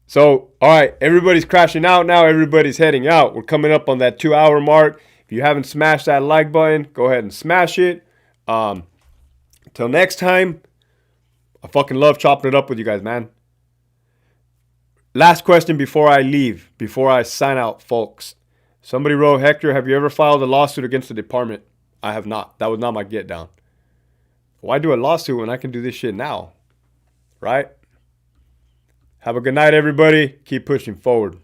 Speaker 1: So, all right, everybody's crashing out now. Everybody's heading out. We're coming up on that 2-hour mark. If you haven't smashed that like button, go ahead and smash it. Till next time, I fucking love chopping it up with you guys, man. Last question before I leave, before I sign out, folks. Somebody wrote, Hector, have you ever filed a lawsuit against the department? I have not. That was not my get down. Why do a lawsuit when I can do this shit now? Right? Have a good night, everybody. Keep pushing forward.